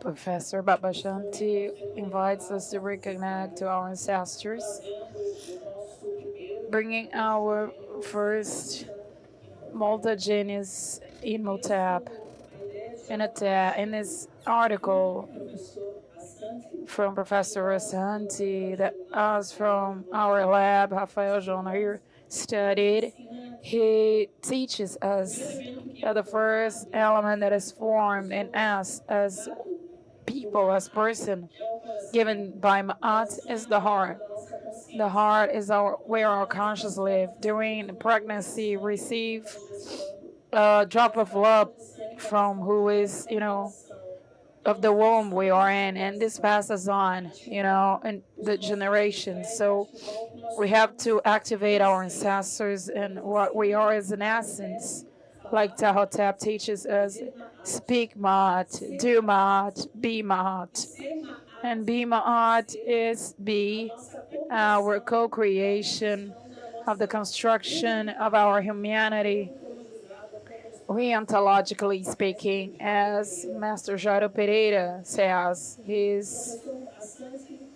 Professor Babashanti invites us to reconnect to our ancestors, bringing our first multi-genius Imhotep in this article from Professor Ashanti that us from our lab, Rafael João here, studied. He teaches us that the first element that is formed in us as people, as person, given by Ma'at, is the heart. The heart is where our conscience live. During pregnancy, receive a drop of love from who is, of the womb we are in, and this passes on, in the generations. So we have to activate our ancestors and what we are as an essence. Like Tahotep teaches us, speak Ma'at, do Ma'at, be Ma'at. And be Ma'at is be our co-creation of the construction of our humanity. Reontologically speaking, as Master Jairo Pereira says,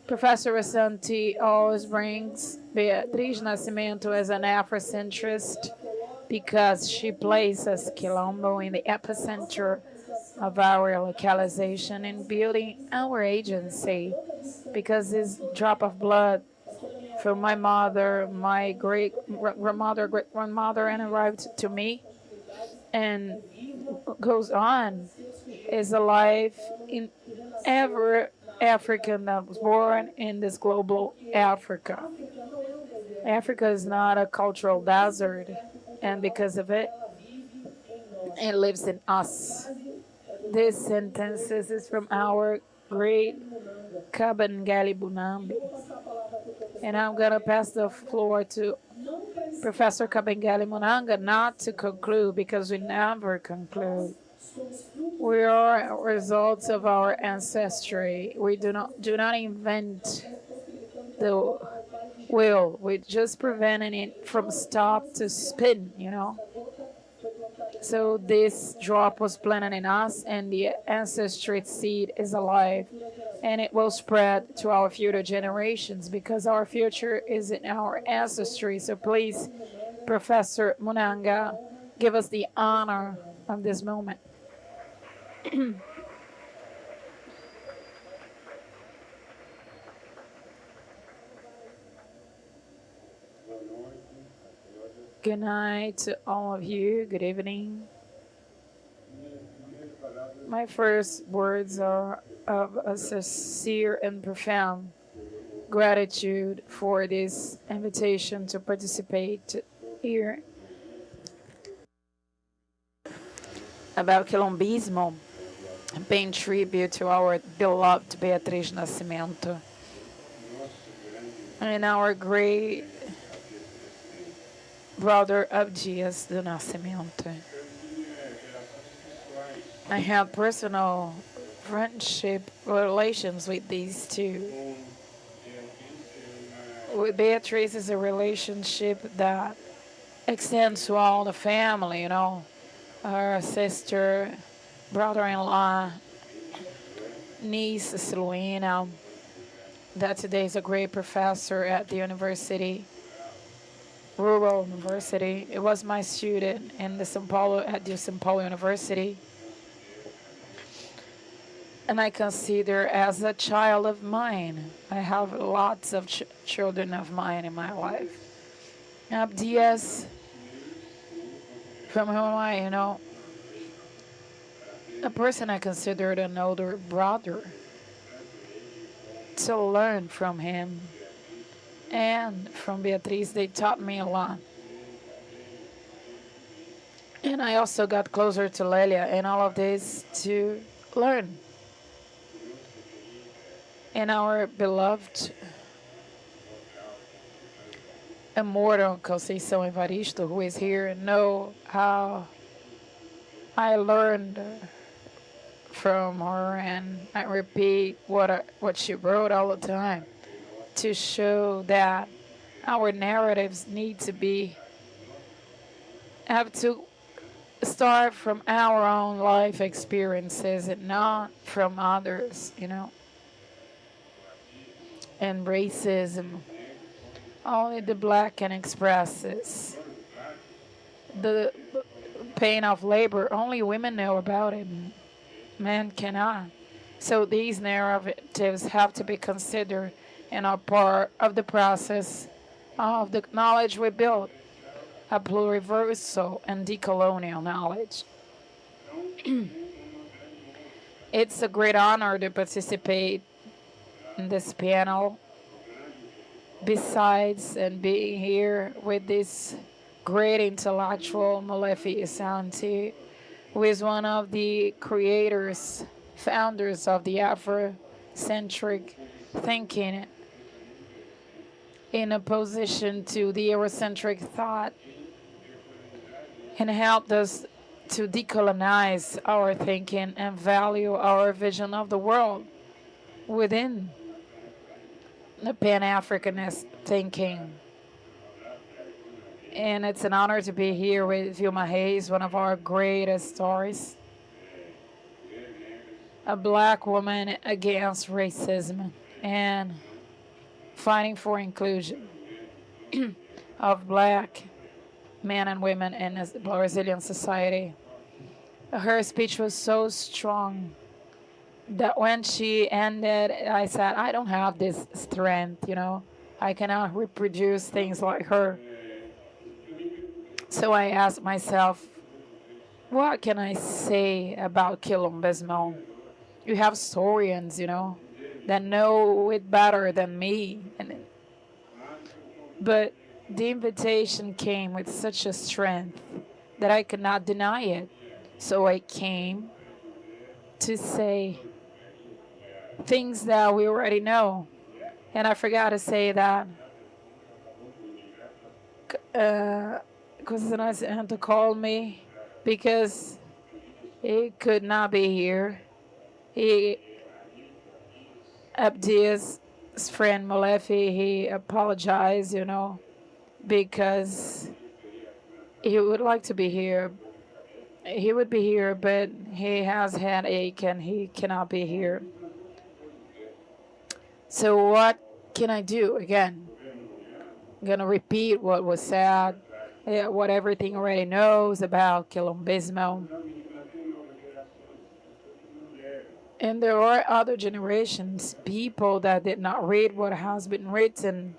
Professor Ashanti always brings Beatriz Nascimento as an Afrocentrist because she places Quilombo in the epicenter of our localization and building our agency, because this drop of blood from my mother, my great-grandmother, great-grandmother, and arrived to me and goes on, is alive in every African that was born in this global Africa. Africa is not a cultural desert, and because of it, it lives in us. This sentence is from our great Kabengele Bunambi. And I'm going to pass the floor to Professor Kabengele Munanga, not to conclude, because we never conclude. We are results of our ancestry. We do not invent the wheel. We just preventing it from stop to spin, So this drop was planted in us, and the ancestry seed is alive, and it will spread to our future generations, because our future is in our ancestry. So please, Professor Munanga, give us the honor of this moment. Good night to all of you. Good evening. My first words are of a sincere and profound gratitude for this invitation to participate here. About quilombismo, paying tribute to our beloved Beatriz Nascimento and our great brother Abdias Nascimento. I have personal friendship relations with these two. With Beatriz is a relationship that extends to all the family, her sister, brother-in-law, niece Selena, that today is a great professor at the university, rural university. It was my student in the at the São Paulo University. And I consider as a child of mine. I have lots of children of mine in my life. Abdias, from whom a person I considered an older brother, to learn from him. And from Beatriz, they taught me a lot. And I also got closer to Lelia and all of this to learn. And our beloved immortal Conceição Evaristo, who is here, know how I learned from her, and I repeat what she wrote all the time, to show that our narratives need to be have to start from our own life experiences and not from others, And racism, only the black can express this. The pain of labor, only women know about it. Men cannot. So these narratives have to be considered and are part of the process of the knowledge we build, a pluriversal and decolonial knowledge. It's a great honor to participate in this panel. Besides and being here with this great intellectual Molefi Asante, who is one of the creators, founders of the Afrocentric thinking in opposition to the Eurocentric thought, and helped us to decolonize our thinking and value our vision of the world within the Pan-Africanist thinking. And it's an honor to be here with Vilma Hayes, one of our greatest stories. A black woman against racism and fighting for inclusion of black men and women in a Brazilian society. Her speech was so strong that when she ended, I said, I don't have this strength, I cannot reproduce things like her. So I asked myself, what can I say about quilombismo? You have historians, that know it better than me. But the invitation came with such a strength that I could not deny it. So I came to say things that we already know. And I forgot to say that Beatriz Nascimento called me because he could not be here. Abdias' friend Molefi, he apologized, because he would like to be here. He would be here, but he has headache and he cannot be here. So what can I do? Again, I'm going to repeat what was said, what everything already knows about quilombismo. And there are other generations, people that did not read what has been written.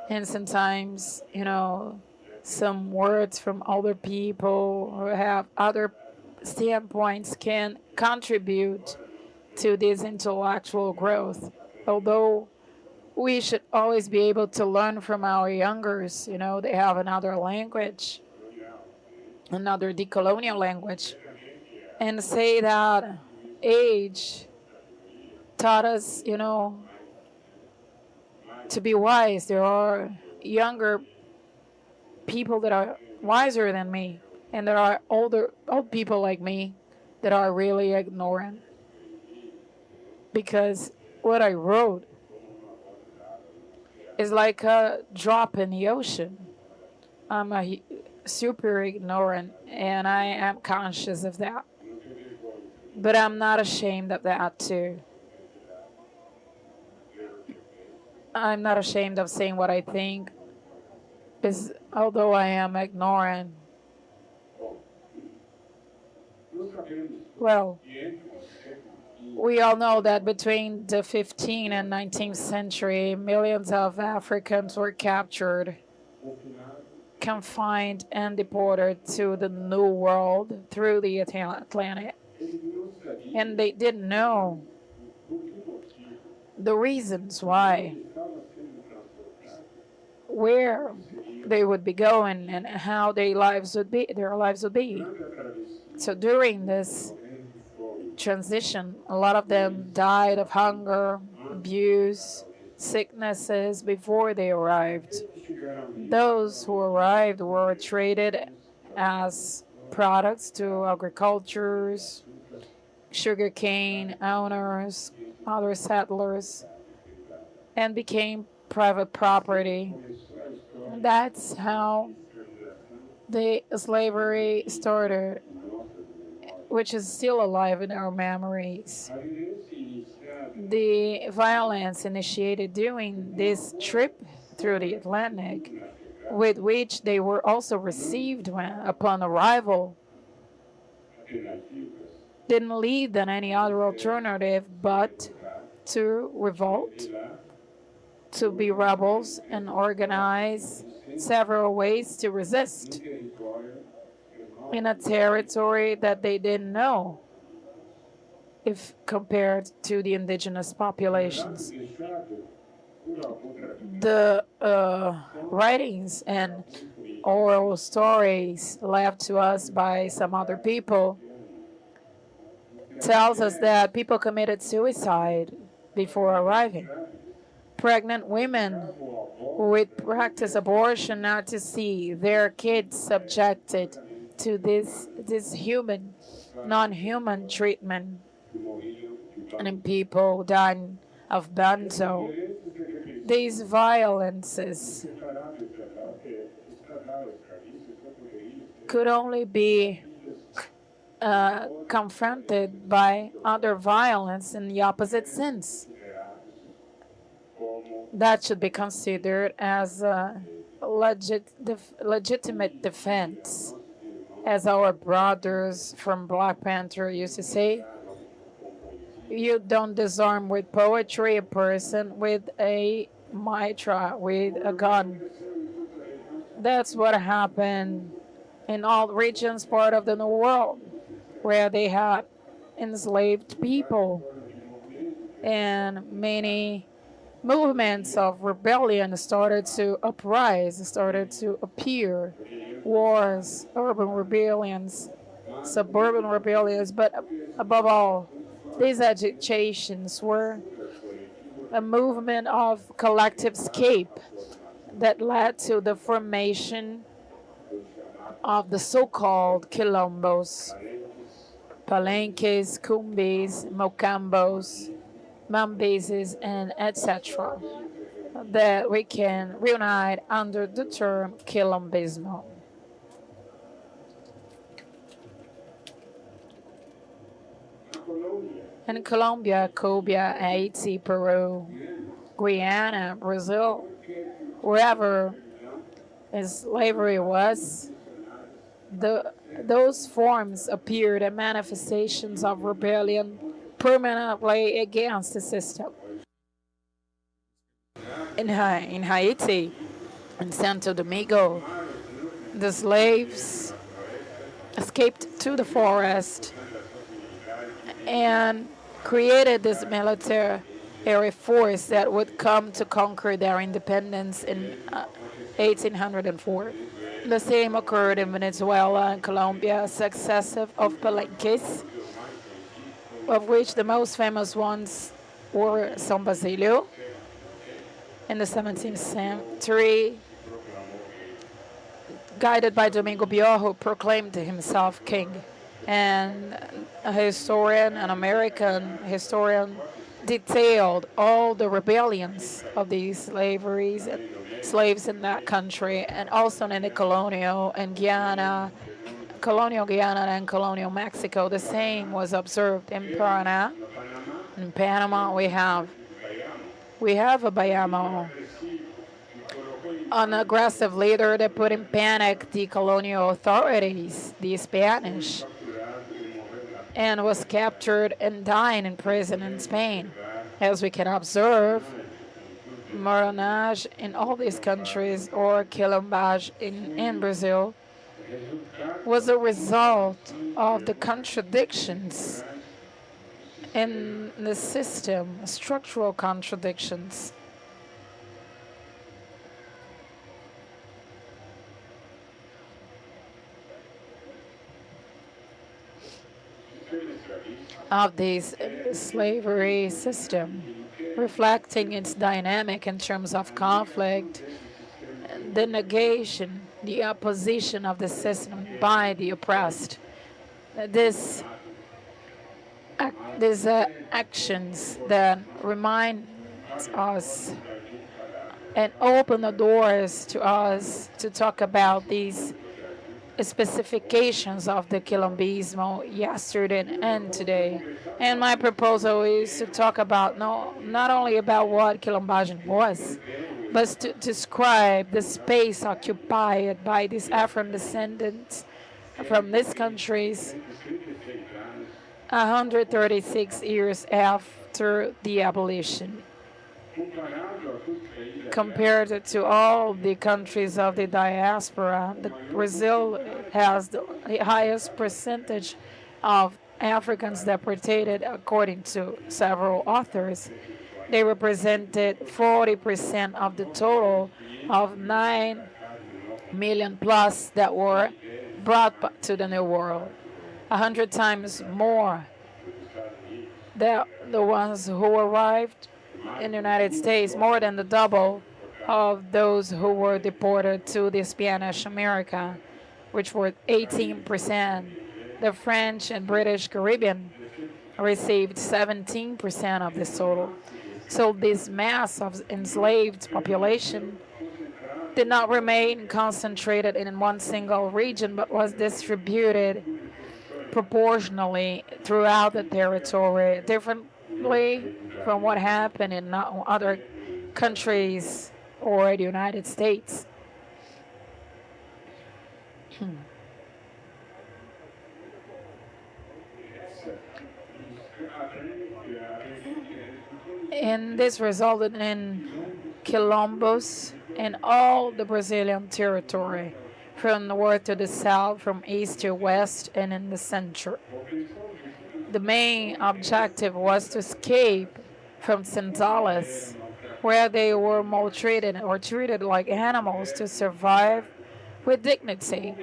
And sometimes, some words from other people who have other standpoints can contribute to this intellectual growth. Although we should always be able to learn from our youngers, they have another language, another decolonial language. And say that age taught us, to be wise. There are younger people that are wiser than me, and there are old people like me that are really ignorant. Because what I wrote is like a drop in the ocean. I'm super ignorant, and I am conscious of that. But I'm not ashamed of that too. I'm not ashamed of saying what I think, because although I am ignorant, well, we all know that between the 15th and 19th century, millions of Africans were captured, confined, and deported to the New World through the Atlantic. And they didn't know the reasons why, where they would be going, and how their lives would be. So during this transition, a lot of them died of hunger, abuse, sicknesses before they arrived. Those who arrived were traded as products to agricultures, sugarcane owners, other settlers, and became private property. That's how the slavery started, which is still alive in our memories. The violence initiated during this trip through the Atlantic, with which they were also received upon arrival, didn't leave them any other alternative but to revolt, to be rebels, and organize several ways to resist in a territory that they didn't know if compared to the indigenous populations. The writings and oral stories left to us by some other people tells us that people committed suicide before arriving. Pregnant women would practice abortion not to see their kids subjected to this non-human treatment, and people dying of benzo. These violences could only be confronted by other violence in the opposite sense. That should be considered as a legitimate defense. As our brothers from Black Panther used to say, you don't disarm with poetry a person with a mitra, with a gun. That's what happened in all regions, part of the New World, where they had enslaved people. And many movements of rebellion started to uprise, started to appear. Wars, urban rebellions, suburban rebellions, but above all, these agitations were a movement of collective escape that led to the formation of the so-called quilombos, palenques, cumbis, mocambos, mambeses, and etc., that we can reunite under the term quilombismo. In Colombia, Cuba, Haiti, Peru, Guyana, Brazil, wherever slavery was, those forms appeared as manifestations of rebellion permanently against the system. In Haiti, in Santo Domingo, the slaves escaped to the forest and created this military force that would come to conquer their independence in 1804. The same occurred in Venezuela and Colombia, successive of palenques, of which the most famous ones were São Basilio in the 17th century, guided by Domingo Bior, who proclaimed himself king. And a historian, an American historian, detailed all the rebellions of these slaves in that country, and also in the colonial Guyana and colonial Mexico. The same was observed in Paraná. In Panama, we have a Bayamo, an aggressive leader that put in panic the colonial authorities, the Spanish, and was captured and died in prison in Spain. As we can observe, Moronage in all these countries, or quilombage in Brazil, was a result of the contradictions in the system, structural contradictions. Of this slavery system, reflecting its dynamic in terms of conflict, the negation, the opposition of the system by the oppressed. These actions that remind us and open the doors to us to talk about these specifications of the quilombismo yesterday and today. And my proposal is to talk about not only about what quilombagem was, but to describe the space occupied by these Afro descendants from these countries 136 years after the abolition. Compared to all the countries of the diaspora, Brazil has the highest percentage of Africans deported, according to several authors. They represented 40% of the total of 9 million plus that were brought to the New World, 100 times more than the ones who arrived in the United States, more than the double of those who were deported to the Spanish America, which were 18%. The French and British Caribbean received 17% of this total. So this mass of enslaved population did not remain concentrated in one single region, but was distributed proportionally throughout the territory, differently from what happened in other countries or the United States. And this resulted in quilombos in all the Brazilian territory, from north to the south, from east to west, and in the center. The main objective was to escape from senzalas, where they were maltreated or treated like animals, to survive with dignity.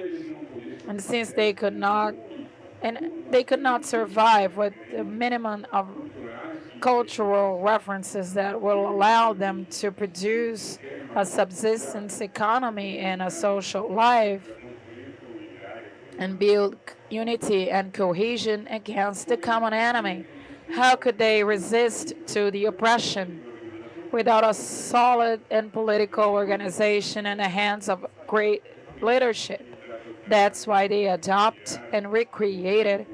And since they could not survive with the minimum of cultural references that will allow them to produce a subsistence economy and a social life and build unity and cohesion against the common enemy. How could they resist to the oppression without a solid and political organization in the hands of great leadership? That's why they adopt and recreated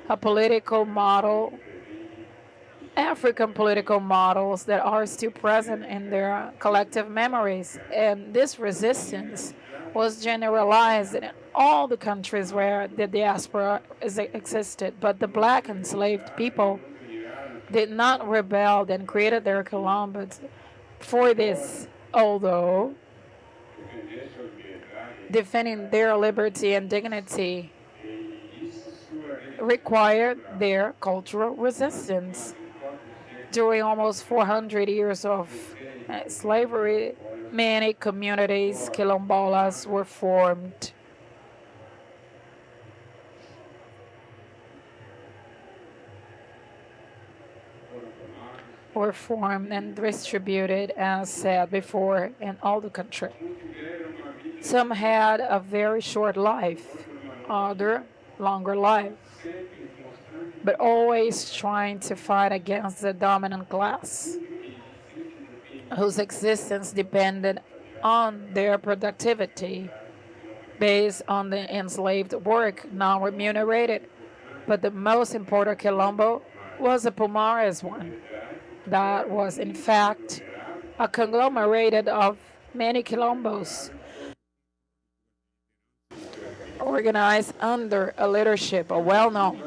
a political model, African political models that are still present in their collective memories. And this resistance was generalized in all the countries where the diaspora existed. But the black enslaved people did not rebel and created their quilombos for this, although defending their liberty and dignity required their cultural resistance. During almost 400 years of slavery, many communities, quilombolas, were formed. And distributed, as said before, in all the country. Some had a very short life, other longer life, but always trying to fight against the dominant class, whose existence depended on their productivity based on the enslaved work, non-remunerated. But the most important quilombo was a Palmares one. That was, in fact, a conglomerate of many quilombos organized under a leadership, a well-known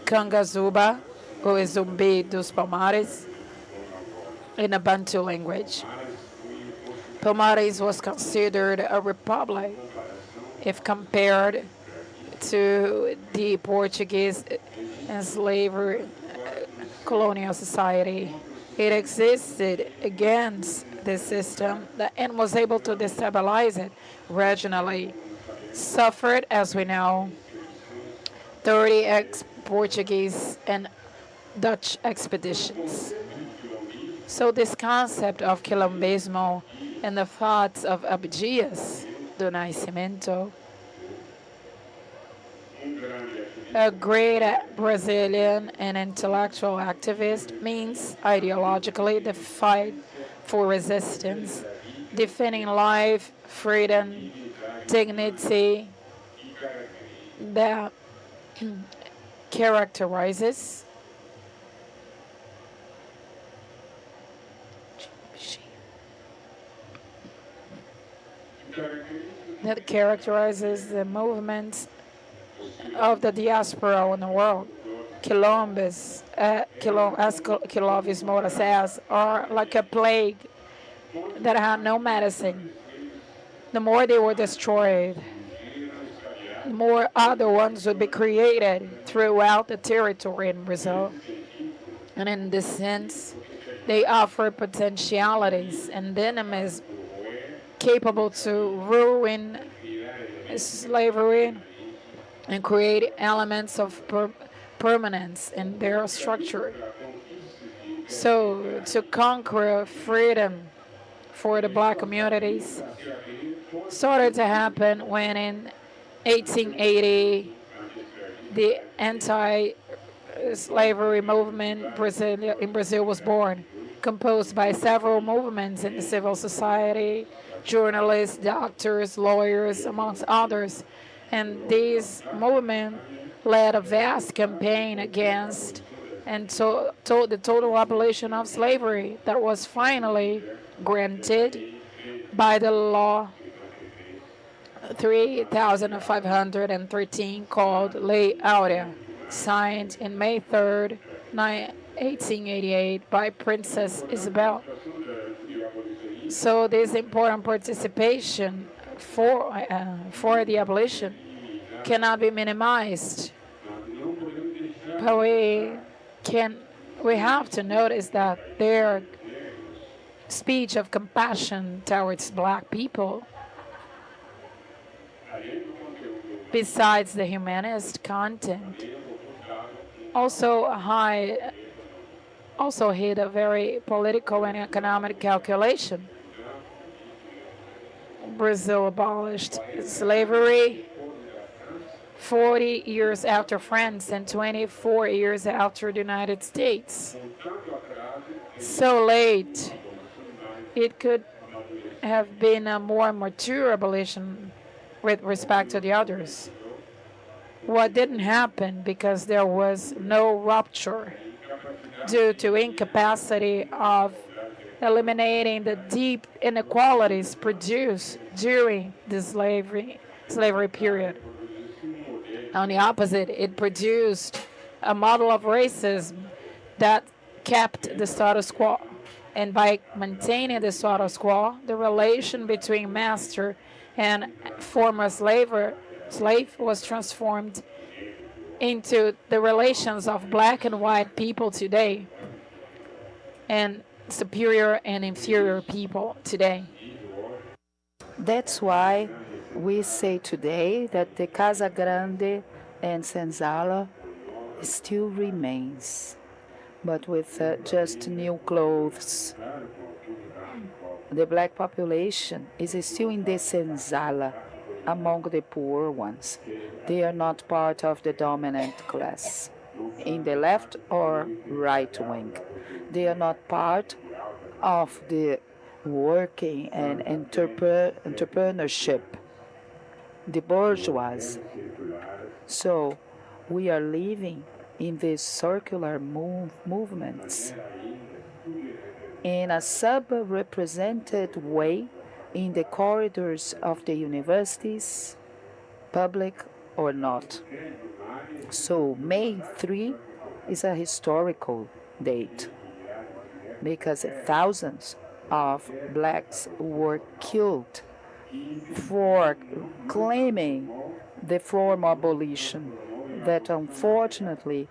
Cangazuba, who is Zumbi dos Palmares, in a Bantu language. Palmares was considered a republic if compared to the Portuguese enslaved colonial society. It existed against this system and was able to destabilize it regionally. Suffered, as we know, 30 ex-Portuguese and Dutch expeditions. So this concept of quilombismo and the thoughts of Abdias Nascimento, a great Brazilian and intellectual activist, means ideologically the fight for resistance, defending life, freedom, dignity, that characterizes the movements of the diaspora in the world. Quilombis, as QUILOMBISMO says, are like a plague that had no medicine. The more they were destroyed, the more other ones would be created throughout the territory in Brazil. And in this sense, they offer potentialities and dynamism capable to ruin slavery and create elements of permanence in their structure. So to conquer freedom for the black communities started to happen when in 1880 the anti-slavery movement in Brazil was born, composed by several movements in the civil society, journalists, doctors, lawyers, amongst others. And this movement led a vast campaign against and so the total abolition of slavery that was finally granted by the law 3513 called Lei Áurea, signed in May 3rd, 1888 by Princess Isabel. So this important participation for the abolition cannot be minimized. But we have to notice that their speech of compassion towards black people, besides the humanist content, also hid a very political and economic calculation. Brazil abolished slavery 40 years after France and 24 years after the United States. So late, it could have been a more mature abolition with respect to the others. What didn't happen because there was no rupture due to incapacity of eliminating the deep inequalities produced during the slavery period. On the opposite, it produced a model of racism that kept the status quo. And by maintaining the status quo, the relation between master and former slave was transformed into the relations of black and white people today, and superior and inferior people today. That's why we say today that the Casa Grande and Senzala still remains, but with just new clothes. The black population is still in the Senzala among the poor ones. They are not part of the dominant class in the left or right wing. They are not part of the working and entrepreneurship, the bourgeois. So we are living in these circular movements in a sub-represented way in the corridors of the universities, public or not. So May 3 is a historical date because thousands of blacks were killed for claiming the form of abolition that unfortunately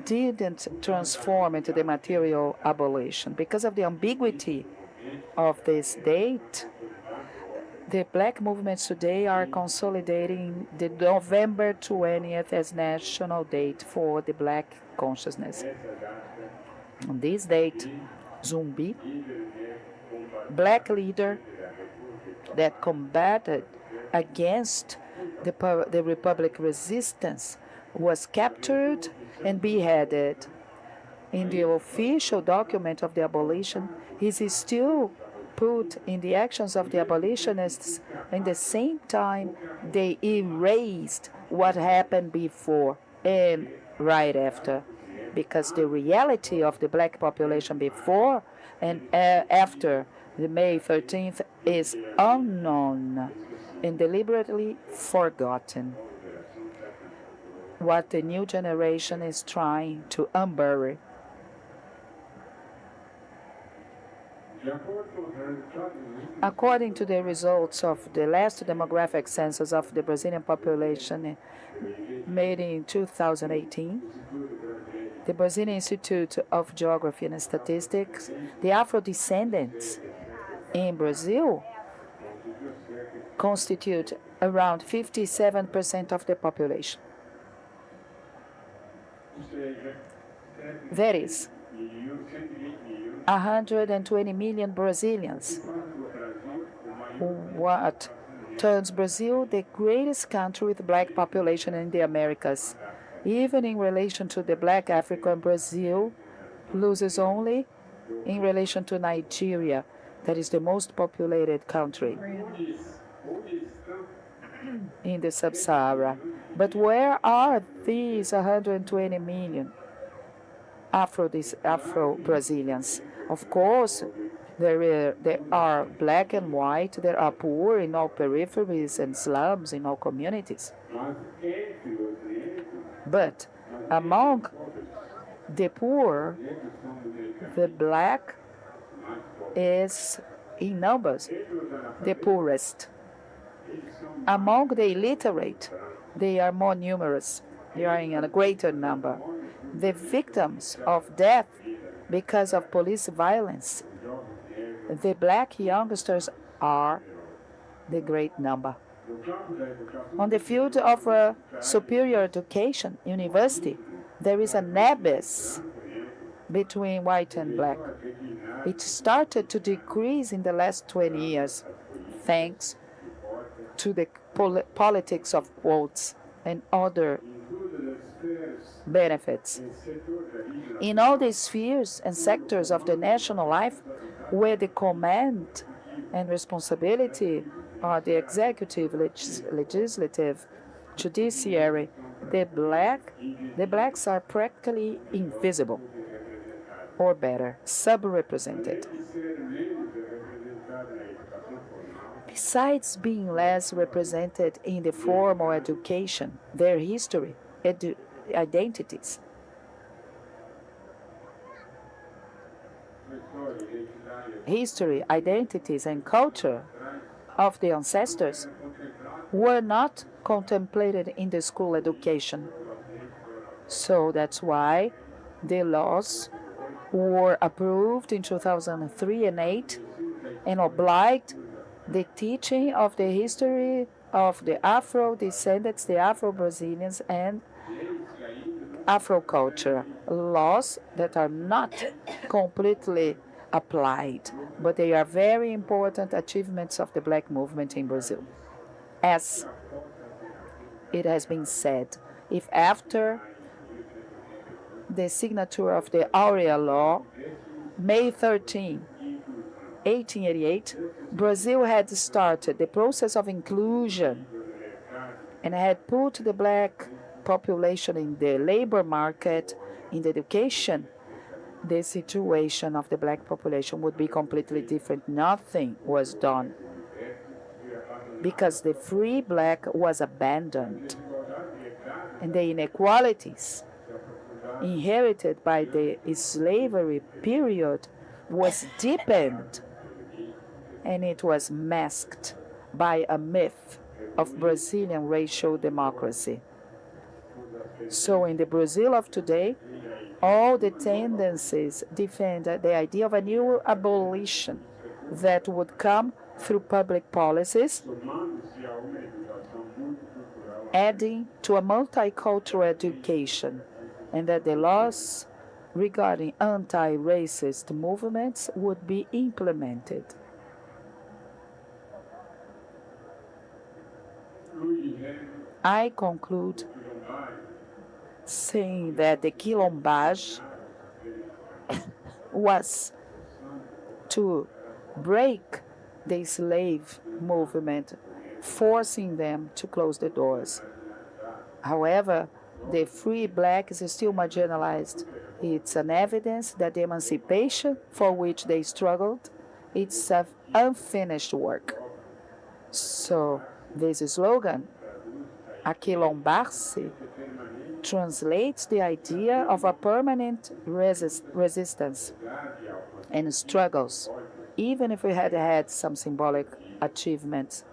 didn't transform into the material abolition. Because of the ambiguity of this date, the black movements today are consolidating the November 20th as national date for the black consciousness. On this date, Zumbi, black leader that combated against the Republic resistance, was captured and beheaded. In the official document of the abolition, he is still put in the actions of the abolitionists, and at the same time, they erased what happened before and right after. Because the reality of the black population before and after the May 13th is unknown and deliberately forgotten. What the new generation is trying to unbury. According to the results of the last demographic census of the Brazilian population made in 2018, the Brazilian Institute of Geography and Statistics, the Afro-descendants in Brazil constitute around 57% of the population. That is 120 million Brazilians, what turns Brazil the greatest country with black population in the Americas. Even in relation to the black African, Brazil loses only in relation to Nigeria, that is the most populated country in the Sub-Sahara. But where are these 120 million Afro-Brazilians? Of course, there are black and white, there are poor in all peripheries and slums in all communities. But among the poor, the black is in numbers the poorest. Among the illiterate, they are more numerous. They are in a greater number. The victims of death because of police violence, the black youngsters are the great number. On the field of superior education, university, there is an abyss between white and black. It started to decrease in the last 20 years, thanks to the politics of quotas and other benefits. In all the spheres and sectors of the national life, where the command and responsibility are the executive, legislative, judiciary, the blacks are practically invisible, or better, subrepresented. Besides being less represented in the formal education, their history, identities, and culture of the ancestors were not contemplated in the school education. So that's why the laws were approved in 2003 and 2008 and obliged the teaching of the history of the Afro-descendants, the Afro-Brazilians, and Afro-culture. Laws that are not completely applied, but they are very important achievements of the black movement in Brazil. As it has been said, if after the signature of the Aurea Law, May 13, 1888, Brazil had started the process of inclusion and had put the black population in the labor market, in the education, the situation of the black population would be completely different. Nothing was done because the free black was abandoned, and the inequalities inherited by the slavery period was deepened, and it was masked by a myth of Brazilian racial democracy. So in the Brazil of today, all the tendencies defend the idea of a new abolition that would come through public policies, adding to a multicultural education, and that the laws regarding anti-racist movements would be implemented. I conclude saying that the quilombage was to break the slave movement, forcing them to close the doors. However, the free black is still marginalized. It's an evidence that the emancipation for which they struggled, it's an unfinished work. So this slogan, aquilombar-se, translates the idea of a permanent resistance and struggles, even if we had had some symbolic achievements.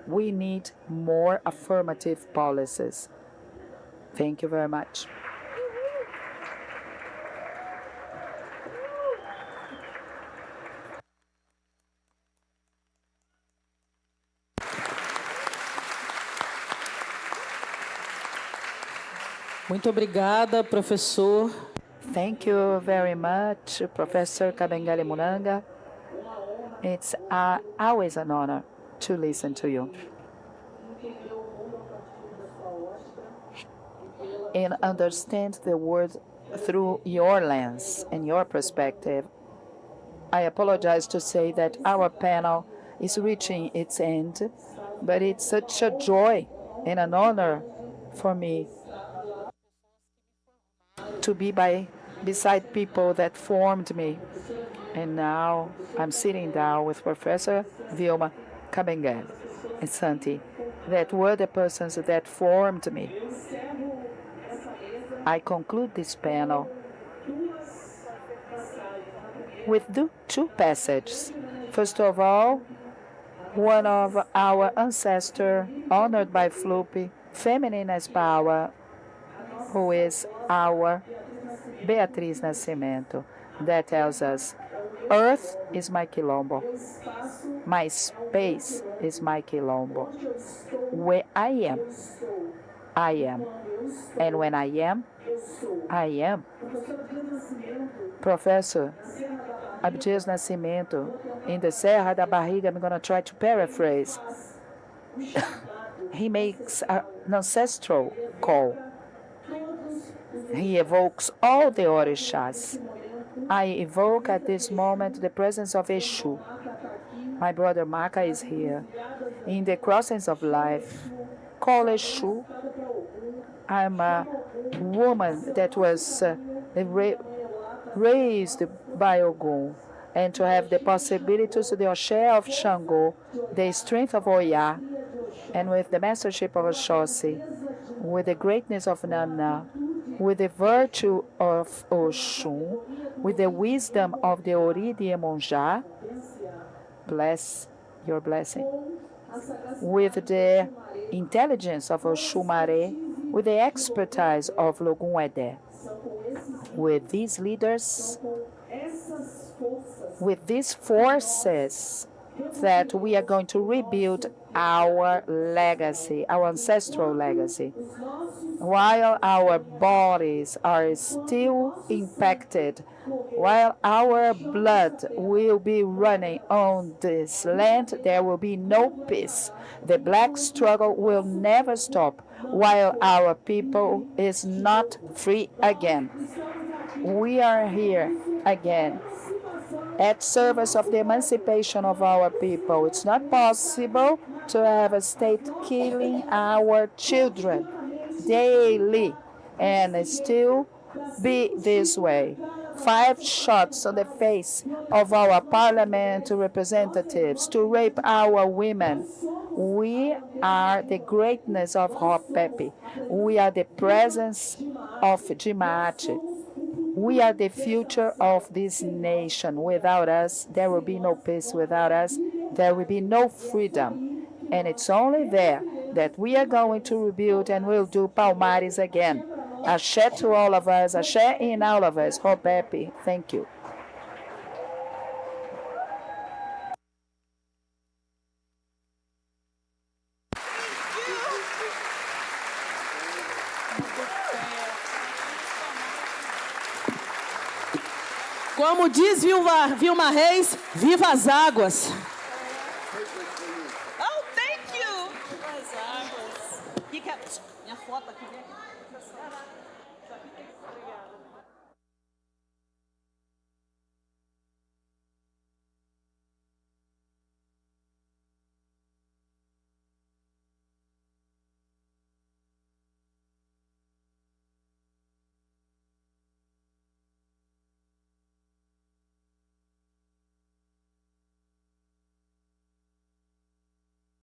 We need more affirmative policies. Thank you very much. Muito obrigada, professor. Thank you very much, Professor Kabengele Munanga. It's always an honor to listen to you and understand the world through your lens and your perspective. I apologize to say that our panel is reaching its end, but it's such a joy and an honor for me to be beside people that formed me. And now I'm sitting down with Professor Vilma Kabengele and Santi, that were the persons that formed me. I conclude this panel with two passages. First of all, one of our ancestors, honored by Flupi, feminine as power, who is our Beatriz Nascimento, that tells us, Earth is my quilombo, my space is my quilombo. Where I am, and when I am. Professor Abdias Nascimento, in the Serra da Barriga, I'm going to try to paraphrase. He makes an ancestral call. He evokes all the orishas. I evoke at this moment the presence of Eshu. My brother Maka is here. In the crossings of life, call Eshu. I'm a woman that was raised by Ogun, and to have the possibilities to the share of Shango, the strength of Oya, and with the mastership of Oshosi, with the greatness of Nana, with the virtue of Oshun, with the wisdom of the Oridi Emonja, bless your blessing, with the intelligence of Oshumare, with the expertise of Logun Ede, with these leaders, with these forces, that we are going to rebuild our legacy, our ancestral legacy. While our bodies are still impacted, while our blood will be running on this land, there will be no peace. The black struggle will never stop while our people is not free again. We are here again at service of the emancipation of our people. It's not possible to have a state killing our children daily and still be this way. 5 shots on the face of our parliament representatives to rape our women. We are the greatness of Hopepi. We are the presence of Jimate. We are the future of this nation. Without us, there will be no peace. Without us, there will be no freedom. And it's only there that we are going to rebuild and we'll do Palmares again. Ashe to all of us. Ashe in all of us. Hopepi. Thank you. Como diz Vilma Reis, viva as águas! Oh, thank you! Viva as águas! Minha foto aqui, vem aqui. Obrigada.